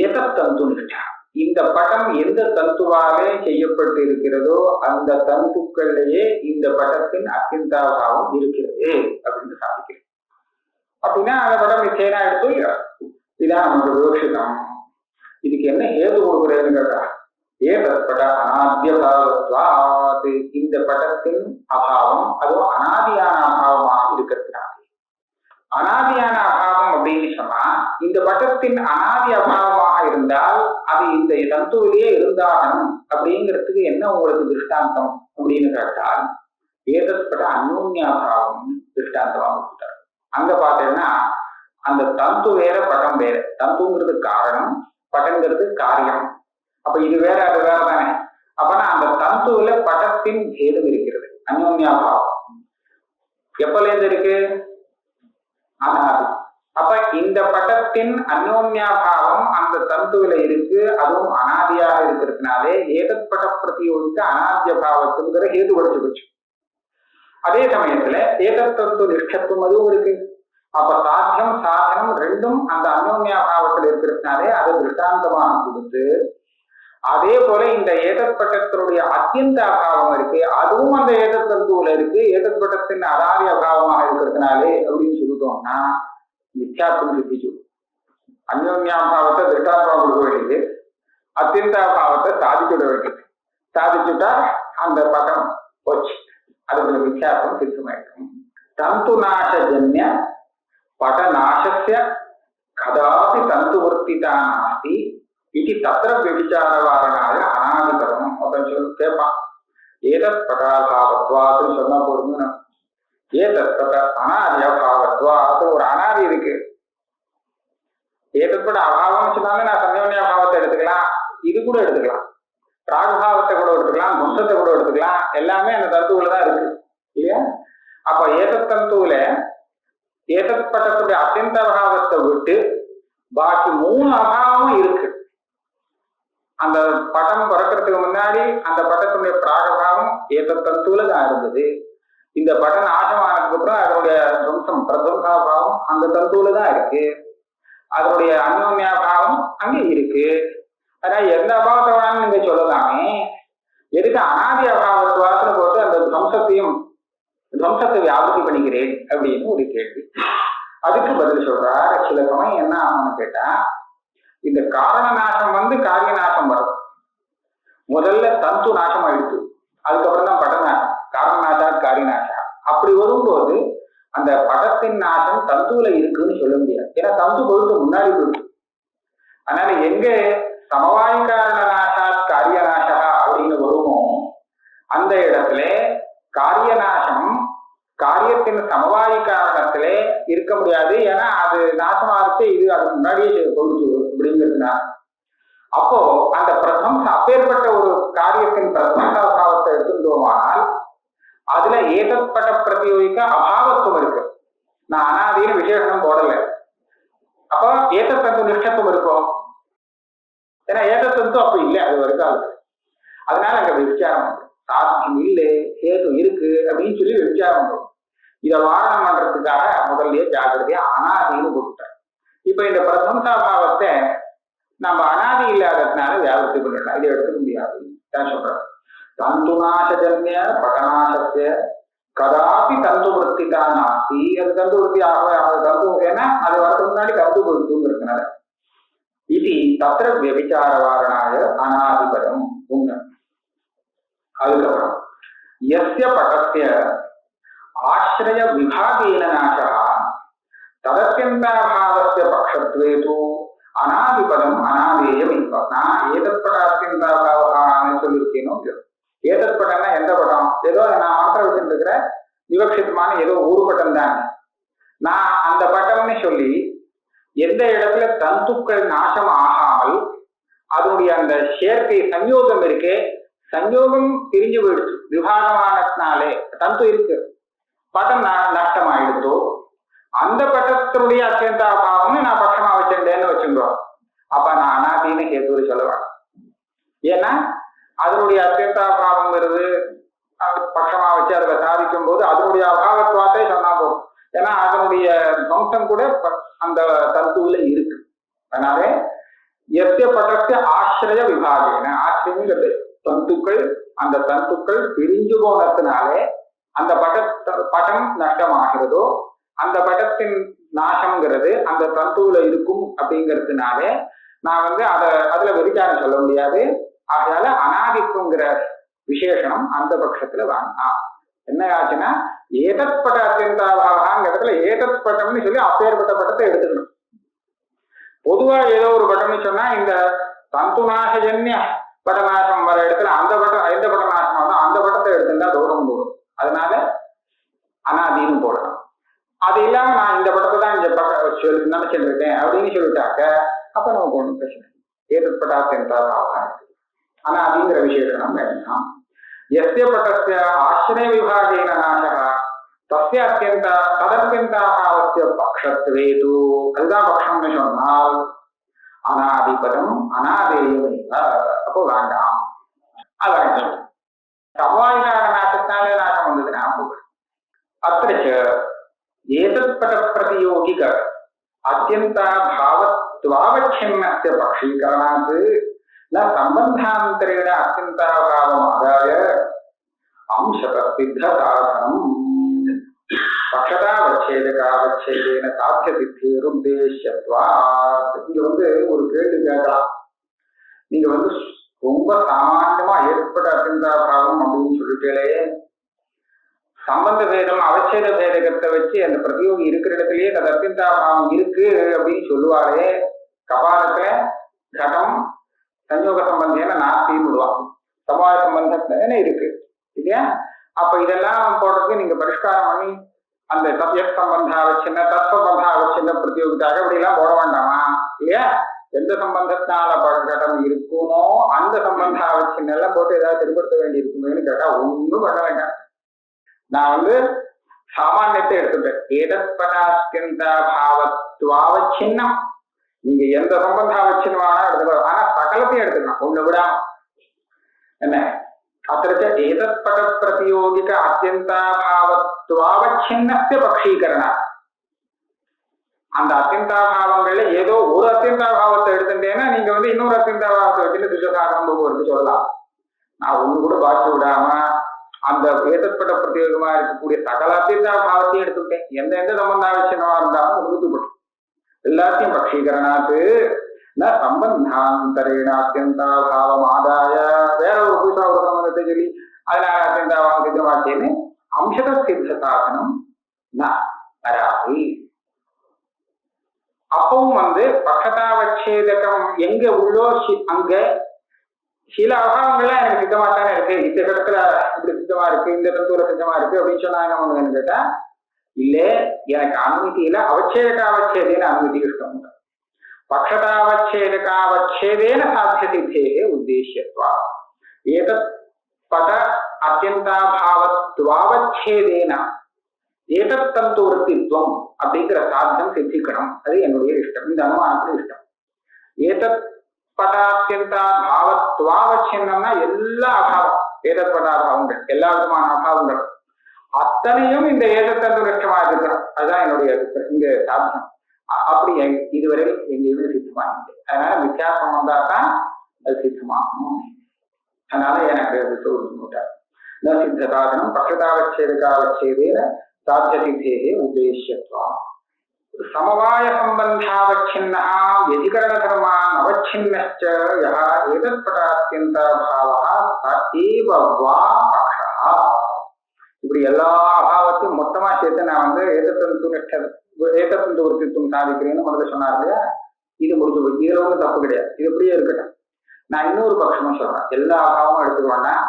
ஏத தந்து நிஷ்டா. இந்த படம் எந்த தந்துவாலே செய்யப்பட்டு இருக்கிறதோ அந்த தந்துக்கள்லயே இந்த படத்தின் அத்தியந்தாபாவம் இருக்கிறது அப்படின்னு சாதிக்கிறேன். அப்படின்னா அந்த படம் நிச்சயனா எடுத்து இல்லையா, இதான் நமக்கு விவக்ஷிதம். இதுக்கு என்ன ஏது கொடுக்குறேன்னு கேட்டா, ஏதப்பட அநாத்ய பாவத்வாத். இந்த படத்தின் அபாவம் அதுவும் அனாதியான அபாவமாக இருக்கிறதுனால. அனாதியான அபாவம் அப்படின்னு சொன்னா, இந்த படத்தின் அனாதி அபாவமாக இருந்தால் அது இந்த தந்துவிலேயே இருந்தாகணும் அப்படிங்கிறதுக்கு என்ன உங்களுக்கு திருஷ்டாந்தம் அப்படின்னு கேட்டால், ஏதப்பட அந்யோன்யாபாவம் திருஷ்டாந்தமாக கொடுத்தார். அங்க பார்த்தீங்கன்னா அந்த தந்து வேற படம் வேற. தந்துங்கிறது காரணம், படங்கிறது காரியம். அப்ப இது வேற அது வேற தானே. அப்பனா அந்த தந்துவில படத்தின் பேதம் இருக்கிறது, அந்யோன்யாபாவம். எப்பல இருந்து இருக்கு? அனாதி. அப்ப இந்த படத்தின் அந்யோன்யாபாவம் அந்த தந்துவில இருக்கு, அதுவும் அனாதியாக இருக்கிறதுனாலே ஏதப்பட பிரதியோகிக்க அனாத்திய பாவத்துங்கிற ஹேது படிச்சு போச்சு. அதே சமயத்துல ஏதத்தத்து நிஷ்டத்துவம் அதுவும் இருக்கு. அப்ப சாத்தியம் சாதனம் ரெண்டும் அந்த அந்யோன்யாபாவத்தில் இருக்கிறதுனாலே அதை திருஷ்டாந்தமாக கொடுத்து, அதே போல இந்த ஏதப்பட்டத்தினுடைய அத்தியந்த அபாவம் இருக்கு, அதுவும் அந்த ஏதத்தந்துல இருக்கு, ஏதப்பட்டத்தின் அனாதி அபாவமாக இருக்கிறதுனாலே அப்படின்னு சொல்லிட்டோம்னா மித்யாத்வம் சித்திச்சு. அந்யோன்யாபாவத்தை திருஷ்டாந்தமாக கொடுக்க வேண்டியது, அத்தியந்த அபாவத்தை சாதிச்சுட வேண்டியது. சாதிச்சுட்டா அந்த படம் போச்சு, அதுக்குள்ள மித்யாத்வம் சித்தமாயிருக்கும். தந்து நாசஜன்ய படநாசஸ்ய கதாபி தந்து வர்த்திதா நாஸ்தி இது தத்திர விபிச்சாரவாரனாய அனாதிபதம் அப்படின்னு சொல்லி கேட்பான். ஏதத் படாபாவத்வாத்துன்னு சொன்னா போதும். ஏதத் பட அனாதி அபாவத்வாத்து, ஒரு அனாதி இருக்கு. ஏதப்பட அபாவம் சொன்னாலும் நான் சன்யோன்ய அபாவத்தை எடுத்துக்கலாம், இது கூட எடுத்துக்கலாம், ராகபாவத்தை கூட எடுத்துக்கலாம், துவம்சத்தை கூட எடுத்துக்கலாம். எல்லாமே அந்த தத்துவல தான் இருக்கு இல்லையா? அப்ப ஏதத் தத்துவல ஏதத் பட்டத்துடைய அத்தியந்த அபாவத்தை விட்டு பாக்கி 3 அபாவமும் இருக்கு. அந்த படம் பிறக்கிறதுக்கு முன்னாடி அந்த பட்டத்துடைய பிராகபாவம் ஏதத் தத்துவல தான் இருந்தது. இந்த பட்டம் நாசமானதுக்கு அப்புறம் அதனுடைய துவம்சம் பிரதுவம்சாபாவம் அந்த தத்துவல தான் இருக்கு. அதனுடைய அந்யோன்யாபாவம் அங்கே இருக்கு. ஆனா எந்த அபாவத்தை வேணாலும் நீங்க சொல்லலாமே, எதுக்கு அனாதி அபாவத்துவாசனை போட்டு அந்த துவம்சத்தை வியாபத்தி பண்ணிக்கிறேன் அப்படின்னு ஒரு கேள்வி. அதுக்கு பதில் சொல்றார். சில சமயம் என்ன ஆகும்னு கேட்டா, இந்த காரண நாசம் காரிய நாசம் வரும். முதல்ல தந்து நாசம் ஆயிடுச்சு, அதுக்கப்புறம் தான் பட நாசம். காரண நாசா காரிய நாசா. அப்படி வரும்போது அந்த படத்தின் நாசம் தந்துல இருக்குன்னு சொல்ல முடியாது. ஏன்னா தந்து பொழுது முன்னாடி போயிடுச்சு. அதனால எங்க சமவாய் காரண நாசா காரிய நாசா அப்படின்னு வருமோ அந்த இடத்துல காரிய நாசம் காரியத்தின் சமவாயி காரணத்திலே இருக்க முடியாது. ஏன்னா அது நாசமாச்சு, இது அதுக்கு முன்னாடியே போயிடுச்சு அப்படிங்கிறதுனால. அப்போ அந்த பிரதம்சம் அப்பேற்பட்ட ஒரு காரியத்தின் பிரதம்சாபாவத்தை எடுத்துட்டோமானால் அதுல ஏதப்பட்ட பிரதியோகிக்க அபாவத்துவம் இருக்கு. நான் அனாதின்னு விசேஷனம் போடல. அப்போ ஏதத்தந்து நிஷ்டத்துவம் இருக்கும். ஏன்னா ஏதத்தந்து அப்ப இல்லை, அது வருகாது. அதனால அங்க விசாரம் சாத்தியம் இல்லை, ஏது இருக்கு அப்படின்னு சொல்லி விசாரம் வரும். இதை வாரணம் பண்றதுக்காக முதல்லயே ஜாகிரதையா அனாதின்னு கொடுத்தார். இப்ப இந்த பிரசம்சாபாவத்தை நம்ம அனாதி இல்லாததுனால வியாபத்தி பண்ணிடலாம், இதை எடுத்துக்க முடியாது சொல்றாரு. தந்து நாசஜன்ய படநாசஸ்ய கதாபி தந்து விற்த்திதா நாஸ்தி. அது தந்து விற்பி ஆக தந்து, ஏன்னா அது வரதுக்கு முன்னாடி தந்து கொடுத்துங்கிறதுனால இது தத்திர வியபிச்சாரவாரணாய அனாதிபதம் உண்மை. அதுக்கப்புறம் யஸ்ய படஸ்ய ஆசிரய விபாகேன நாசா ததத்யந்தாபாவஸ்ய பக்ஷத்வேது அனாதிபதம் அனாதேயம். இப்ப நான் ஏதற்பட அத்தியந்தாபாவகான்னு சொல்லியிருக்கேனோ, ஏதற்படம்னா எந்த படம், ஏதோ நான் மாத்திர வச்சுட்டு இருக்கிற விவக்ஷிதமான ஏதோ ஒரு பட்டம் தானே. நான் அந்த பட்டம்னு சொல்லி எந்த இடத்துல தந்துக்கள் நாசம் ஆகாமல் அதனுடைய அந்த சேர்க்கை சஞ்யோகம் இருக்கே, சஞ்யோகம் பிரிஞ்சு போயிடுச்சு விபாகமானதுனாலே, தந்து இருக்கு, பட்டம் நஷ்டமாயிடுத்தோ, அந்த பட்டத்தினுடைய அத்தியந்தாபாவம்னு நான் பட்சமா வச்சிருந்தேன்னு வச்சுக்கோ, அப்ப நான் அனாதின்னு ஹேத்துவரி சொல்லுவேன். ஏன்னா அதனுடைய அத்தியந்தாபாவங்கிறது பட்சமா வச்சு அதில் சாதிக்கும் போது அதனுடைய அபாவத்துவாத்தை சொன்னா போகும். ஏன்னா அதனுடைய வம்சம் கூட அந்த தத்துவில இருக்கு. அதனால எத்திய பட்டத்திய ஆசிரிய விபாகேன, ஆசிரியங்கிறது தந்துக்கள், அந்த தந்துக்கள் பிரிஞ்சு போனதுனாலே அந்த பட்டம் நஷ்டமாகிறதோ, அந்த பட்டத்தின் நாசம்ங்கிறது அந்த தந்துவில இருக்கும் அப்படிங்கிறதுனாலே நான் அதுல விரிச்சாரம் சொல்ல முடியாது. அதனால அனாதித்துவங்கிற விசேஷனம் அந்த பட்சத்துல வேண்டாம். என்ன ஆச்சுன்னா ஏதத் பட அத்தியந்தாபாவங்கிறதுல ஏதத் பட்டம்னு சொல்லி அப்பேற்பட்ட பட்டத்தை எடுத்துக்கணும். பொதுவா ஏதோ ஒரு பட்டம்னு சொன்னா இந்த தந்துநாசஜன்ய பட்டநாசம் வர இடத்துல அந்த பட்டம் எந்த பட்ட நாசம் வந்தோ அந்த பட்டத்தை எடுத்துட்டா தூரம் போடும். அதனால அனாதின்னு போடலாம். அது இல்லாம நான் இந்த படத்தை தான் இந்த பக்கம் நினைச்சிட்டு இருக்கேன் அப்படின்னு சொல்லிட்டாக்க அப்ப நமக்கு ஒன்றும் பிரச்சனை. ஏதத் பட அத்தியந்தாபாவம் இருக்கு. அனாதிங்கிற விசேஷனம் வேண்டாம். எஸ்ய பட்டஸ்ய ஆசிரிய விபாகேன நாசக தஸ்ய ததத்யந்தாபாவஸ்ய பக்ஷத்வேது, அதுதான் பக்ஷம்னு சொன்னால் அனாதிபதம் அனாதேயமேவ, அப்போ வேண்டாம். அதான் சமவாயினாக நாசத்தினாலே நாசம் வந்ததுன்னா அத்திரச்ச ஏதத் பட பிரதியோகிக அத்தியந்தாபாவத்வாவச்சின்னஸ்ய பக்ஷீகரணாத் ந சம்பந்தாந்தரேண அத்தியந்தாபாவமாதாய அம்சத சித்த சாதனம் பக்ஷதாவச்சேதகாவச்சேதேன சாத்திய சித்திருத்தேஷ்யத்வாத். இங்க ஒரு கேள்வி கேட்கலாம். நீங்க ரொம்ப சாமான்யமா ஏற்பட்ட அத்தியந்தாபாவம் அப்படின்னு சொல்லிட்டே சம்பந்த பேதம் அவச்சேத பேதகத்தை வச்சு அந்த பிரதியோகி இருக்கிற இடத்துலயே அந்த அத்தியந்தாபாவம் இருக்கு அப்படின்னு சொல்லுவாரே, கபாலத்துல கடம் சஞ்சோக சம்பந்தேன நாஸ்தின்னு விடுவாங்க, சமவாய சம்பந்தத்துல இருக்கு இல்லையா? அப்ப இதெல்லாம் போடுறதுக்கு நீங்க பரிஷ்காரம் பண்ணி அந்த சப்ஜெக்ட் சம்பந்தாவச்சின்ன தத்சம்பந்தாவச்சின்ன பிரதியோகிதாக இப்படி எல்லாம் போட வேண்டாமா இல்லையா? எந்த சம்பந்தத்தினால கடம் இருக்குமோ அந்த சம்பந்தாவச்சின்ன எல்லாம் போட்டு ஏதாவது திருப்படுத்த வேண்டி இருக்குமேன்னு கேட்டா ஒன்றும் பண்ண வேண்டாம். நான் சாமானியத்தை எடுத்துட்டேன். ஏதத்படாத்யந்தாபாவத்வாவச்சின்னம், நீங்க எந்த சம்பந்தாவச்சின்னமான எடுத்துக்கலாம், ஆனா சகலத்தையும் எடுத்துக்கலாம், ஒண்ணு விடாம. என்ன அத்திரச்ச ஏதத் பட பிரதியோகிக அத்தியந்தாபாவத்வாவச்சின்னஸ்ய பக்ஷீகரணா, அந்த அத்தியந்தாபாவங்கள்ல ஏதோ ஒரு அத்தியந்தாபாவத்தை எடுத்துட்டேன்னா நீங்க இன்னொரு அத்தியந்தாபாவத்தை வச்சுட்டு சுஜசாதனம் போகுது சொல்லலாம். நான் ஒண்ணு கூட பாக்கி விடாம அந்த ஏதற்பட்ட பிரத்யேகமா இருக்கக்கூடிய சகல அத்தியந்தாபாவத்தையும் எடுத்துட்டேன். எந்த சம்பந்தாவச்சியமா இருந்தாலும் உறுதிப்படும் எல்லாத்தையும் பக்ஷீகரணாத்து ந சம்பந்தாந்தரேண அத்தியந்தாபாவம் ஆதாய, வேற ஒரு புதுசா ஒரு சம்பந்தத்தை சொல்லி அதனால அத்தியந்தாபாவம் சித்தமாச்சேன்னு அம்சத சித்த சாதனம் வராது. அப்பவும் பக்ஷதாவச்சேதகம் எங்க உள்ளோ அங்க சில அபாவங்கள்லாம் எனக்கு சித்தமாத்தானே இருக்கு, இந்த இடத்துல இப்படி சித்தமா இருக்கு, இந்த தத்துவ சித்தமா இருக்கு அப்படின்னு சொன்னா என்ன பண்ணுவேன்னு கேட்டா, இல்ல எனக்கு அனுமதியில அவச்சேதகாவச்சேதேன அனுமதி இஷ்டம் உண்டு. பக்ஷதாவச்சேதகாவச்சேதேன சாத்திய சித்தேகே உத்தேசியத்வா ஏதத் பட அத்தியந்தாபாவத்வாவச்சேதேன ஏதத் தந்து விருத்தித்வம் அப்படிங்கிற சாத்தியம் சித்திக்கணும். அது என்னுடைய இஷ்டம், இந்த அனுமானத்துல இஷ்டம். ஏதத் படாத்தியந்தாபாவத்வாவச்சின்னம்னா எல்லா அபாவம், ஏதத் படாபாவங்கள் எல்லா விதமான அபாவங்கள் அத்தனையும் இந்த ஏதத்தந்து லட்சமா இருக்கணும். அதுதான் என்னுடைய இங்க சாத்தியம். அப்படி இதுவரை எங்கேயுமே சித்தமானது. அதனால வித்தியாசம் வந்தாதான் அது சித்தமாகும். அதனால எனக்கு ந சித்த சாதனம் பக்ஷதாவச்சேதகாவச்சேதேன சாத்திய சித்தேகே உத்தேசியத்வம். சமவாய சம்பந்தாவச்சின்னா व्यधिकरण धर्मान अवच्छिन्नश्च यः एतत्पटात्यन्ताभावः तदेव वा पक्षः. இப்படி எல்லா அபாவத்தையும் மொத்தமா சேர்த்து நான் ஏதத்தந்து விருத்தித்துவம் சாதிக்கிறேன்னு முதல்ல சொன்னார் இல்லையா, இது முடிஞ்சு போய் இதுல ஒன்றும் தப்பு கிடையாது, இது எப்படியே இருக்கட்டும். நான் இன்னொரு பட்சமும் சொல்றேன், எல்லா அபாவமும் எடுத்துக்க வேண்டாம்,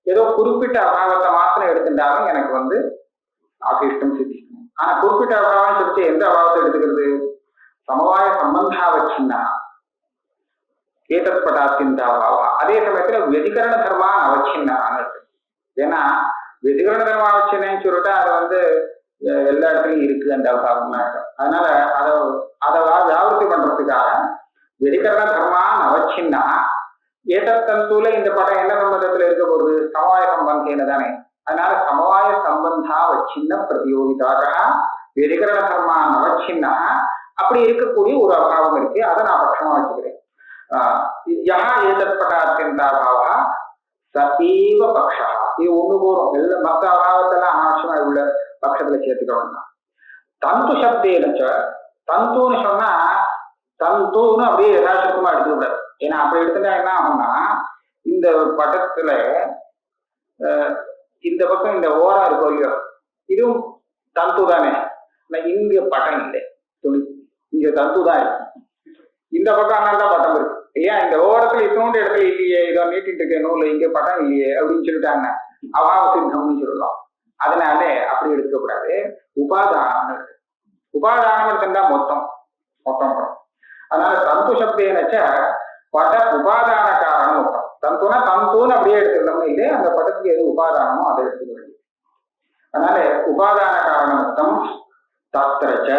ஏதோ குறிப்பிட்ட அபாவத்தை மாத்திரம் எடுத்துட்டாலும் எனக்கு ஆசிஷ்டம் சித்திக்கணும். ஆனா குறிப்பிட்ட அபாவம் சொல்லிச்சு எந்த அபாவத்தை எடுத்துக்கிறது? சமவாய சம்பந்தாவச்சின்னா ஏதத் படாத்தியந்த அபாவா. அதே சமயத்துல வெதிகரண தர்மான் அவச்சின்னான்னு இருக்கு. ஏன்னா வெதிகரண தர்ம அவச்சின்னு சொல்லிட்டு அது எல்லா இடத்துலயும் இருக்கு அந்த அபாவம். அதனால அதை வியாபத்தி பண்றதுக்காக வெதிகரண தர்மான் அவச்சின்னா ஏதத் தந்தூல இந்த படம் என்ன சம்பந்தத்துல இருக்க போகுது? சமவாய சம்பந்தேன தானே. அதனால சமவாய சம்பந்தா அவச்சின்ன பிரதியோகிதாக வெதிகரண தர்மான் அவச்சின்னா அப்படி இருக்கக்கூடிய ஒரு அபாவம் இருக்கு. அதை நான் பட்சமா வச்சுக்கிறேன். யா ஏதத் படாத்தியந்த அபாவா சதீவ பக்ஷா. இது ஒண்ணு போறோம். எல்லா மற்ற அபாவத்தெல்லாம் அனாவசியமா உள்ள பட்சத்துல சேர்த்துக்க வேண்டாம். தந்து சப்தேனச்ச தந்துன்னு சொன்னா தந்துன்னு அப்படியே யதாசக்தமா எடுத்துக்கூடாது. ஏன்னா அப்படி எடுத்துட்டா என்ன ஆகும்னா இந்த படத்துல இந்த பக்கம் இந்த ஓரம் இருக்கும் இல்லையோ இதுவும் தந்து தானே. இங்க படம் இல்லை, துணி இங்க தந்து தான் இருக்கு. இந்த பக்கம் தான் பட்டம் இருக்கு. ஏன் இந்த ஓரத்துல இன்னொன்று இடத்துல இல்லையே, இதோ நீட்டிட்டு இருக்க நூல்ல இங்க படம் இல்லையே அப்படின்னு சொல்லிட்டாங்க. அபாவ சித்தம்னு சொல்லலாம். அதனால அப்படி எடுக்கக்கூடாது. உபாதானம் இருக்கு. உபாதானம் எடுத்துட்டா மொத்தம் படம். அதனால தந்து சப்தேனச்ச பட உபாதான காரணம் மொத்தம். தந்துனா தந்துன்னு அப்படியே எடுத்துக்கணும் இல்லை, அந்த படத்துக்கு எது உபாதானமோ அதை எடுத்துக்க வேண்டியது. அதனால உபாதான காரணம் மொத்தம் தத்திரச்ச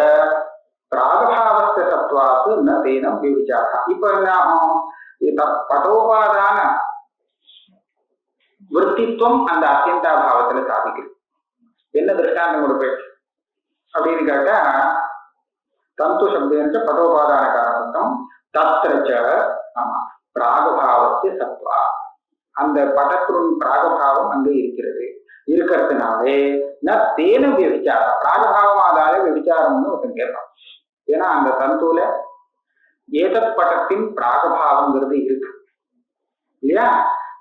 பிராகபாவஸ்ய சத்வாத்து ந தேனம் விவிச்சாரா. இப்ப என்ன ஆகும்? படோபாதான விற்த்தித்வம் அந்த அத்தியந்தாபாவத்துல சாதிக்குது. என்ன திருஷ்டாந்தம் கொடுப்பேன் அப்படின்னு கேட்டா தந்து சப்தேன படோபாதான காரணம் தத்திரச்ச ஆமா பிராகபாவஸ்ய சத்வா. அந்த படத்தின் பிராகபாவம் அங்கே இருக்கிறதுனாலே ந தேன விவிச்சாரம். பிராகபாவமாதாலே விவிச்சாரம்னு ஒருத்தன் கேட்பான். ஏன்னா அந்த தந்துல ஏதத் படத்தின் பிராகபாவங்கிறது இருக்கு இல்லையா?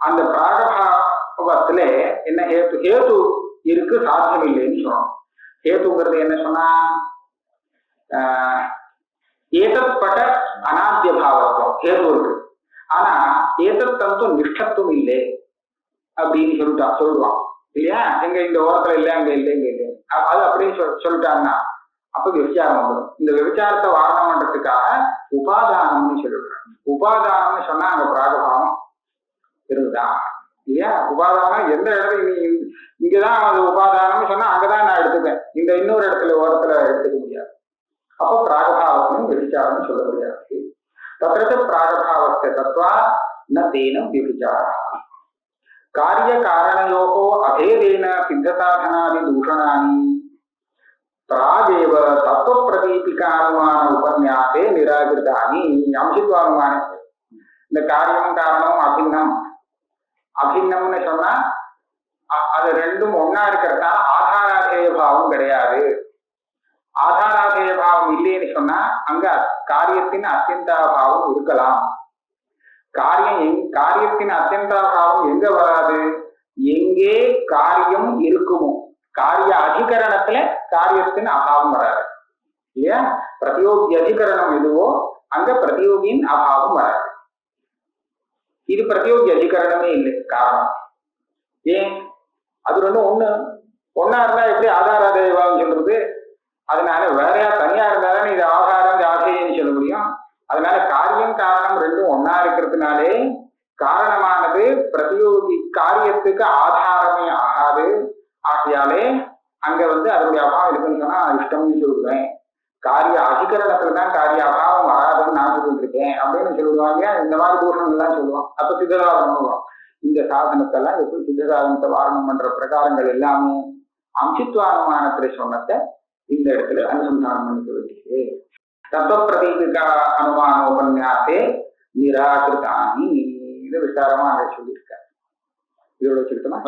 அந்த பிராகபாவத்துல என்ன ஹேது இருக்கு, சாத்தியம் இல்லைன்னு சொல்லணும். ஹேதுங்கிறது என்ன சொன்னா ஏதத் பட அநாத்திய பாவத்துவம் ஹேது இருக்கு. ஆனா ஏதத் தந்து நிஷ்டத்துவம் இல்லை அப்படின்னு சொல்லுவான் இல்லையா? எங்க இந்த ஓரத்துல இல்லை, அங்க இல்லை, இங்க இல்லை, அது அப்படின்னு சொல்லிட்டாங்கன்னா அப்ப விபச்சாரம் வந்துடும். இந்த விபச்சாரத்தை வாரணம் பண்றதுக்காக உபாதானம்னு சொல்லிடுறாங்க. உபாதானம்னு சொன்னா அங்க பிராகபாவம் இருக்குதா இல்லையா? உபாதானம் எந்த இடத்துல இங்கதான் அது உபாதானம்னு சொன்னா அங்கதான் நான் எடுத்துப்பேன். இந்த இன்னொரு இடத்துல ஓரத்துல எடுத்துக்க முடியாது. அப்போ பிராகபாவத்தையும் விபச்சாரம் சொல்ல முடியாது. தத்திர பிராகபாவஸ்ய தத்வா ந தேனம் விபச்சாரா. காரிய காரணயோகோ அபேதேன சித்தசாதனாதி தூஷணானி பிராகேவ தத்துவ பிரதீபிகானுமான உபன்யாசே நிராகிருதானி. அம்சித்வானுமான இந்த காரியம் காரணம் அபின்னம்னு சொன்னா அது ரெண்டும் ஒன்னா இருக்கிறதா ஆதாராதேய பாவம் கிடையாது. ஆதாராதேய பாவம் இல்லைன்னு சொன்னா அங்க காரியத்தின் அத்தியந்தாபாவம் இருக்கலாம். காரியத்தின் அத்தியந்தாபாவம் எங்க வராது? எங்கே காரியம் இருக்குமோ காரிய அதிகரணத்துல காரியத்தின் அபாவம் வராது இல்லையா? பிரதியோகி அதிகரணம் எதுவோ அங்க பிரதியோகியின் அபாவம் வராது. இது பிரதியோகி அதிகரணமே இல்லை. காரணம் ஏன்? அது ரெண்டும் ஒன்னா இருந்தா எப்படி ஆதாராதேயபாவம் சொல்றது? அதனால வேறையா தனியா இருந்தாலும் இது ஆகாரம் இது ஆசைன்னு சொல்ல முடியும். அதனால காரியம் காரணம் ரெண்டும் ஒன்னா இருக்கிறதுனாலே காரணமானது பிரதியோகி காரியத்துக்கு ஆதாரமே ஆகாது. ஆகையாலே அங்க அதனுடைய அபாவம் இருக்குன்னு சொன்னா இஷ்டம்னு சொல்லுவேன். காரிய அதிகரணத்துலதான் காரிய அபாவம் வராதுன்னு நான் சொல்லிட்டு இருக்கேன் அப்படின்னு சொல்லுவாங்க. இந்த மாதிரி தூஷணம் எல்லாம் சொல்லுவான். அப்ப சித்தசாதனம் பண்ணுவான். இந்த சாதனத்தெல்லாம் எப்படி சித்தசாதனத்தை வாரணம் பண்ற பிரகாரங்கள் எல்லாமே அம்சித்வானுமானத்துல சொன்னதை இந்த இடத்துல அனுசந்தானம் பண்ணிக்க வேண்டியது. தத்துவ பிரதீபிகா அனுமான உபன்யாசே நிராகிருதானி. இது விசாரமா அங்க சொல்லியிருக்காரு. இதோட வச்சுக்கிட்டோமா?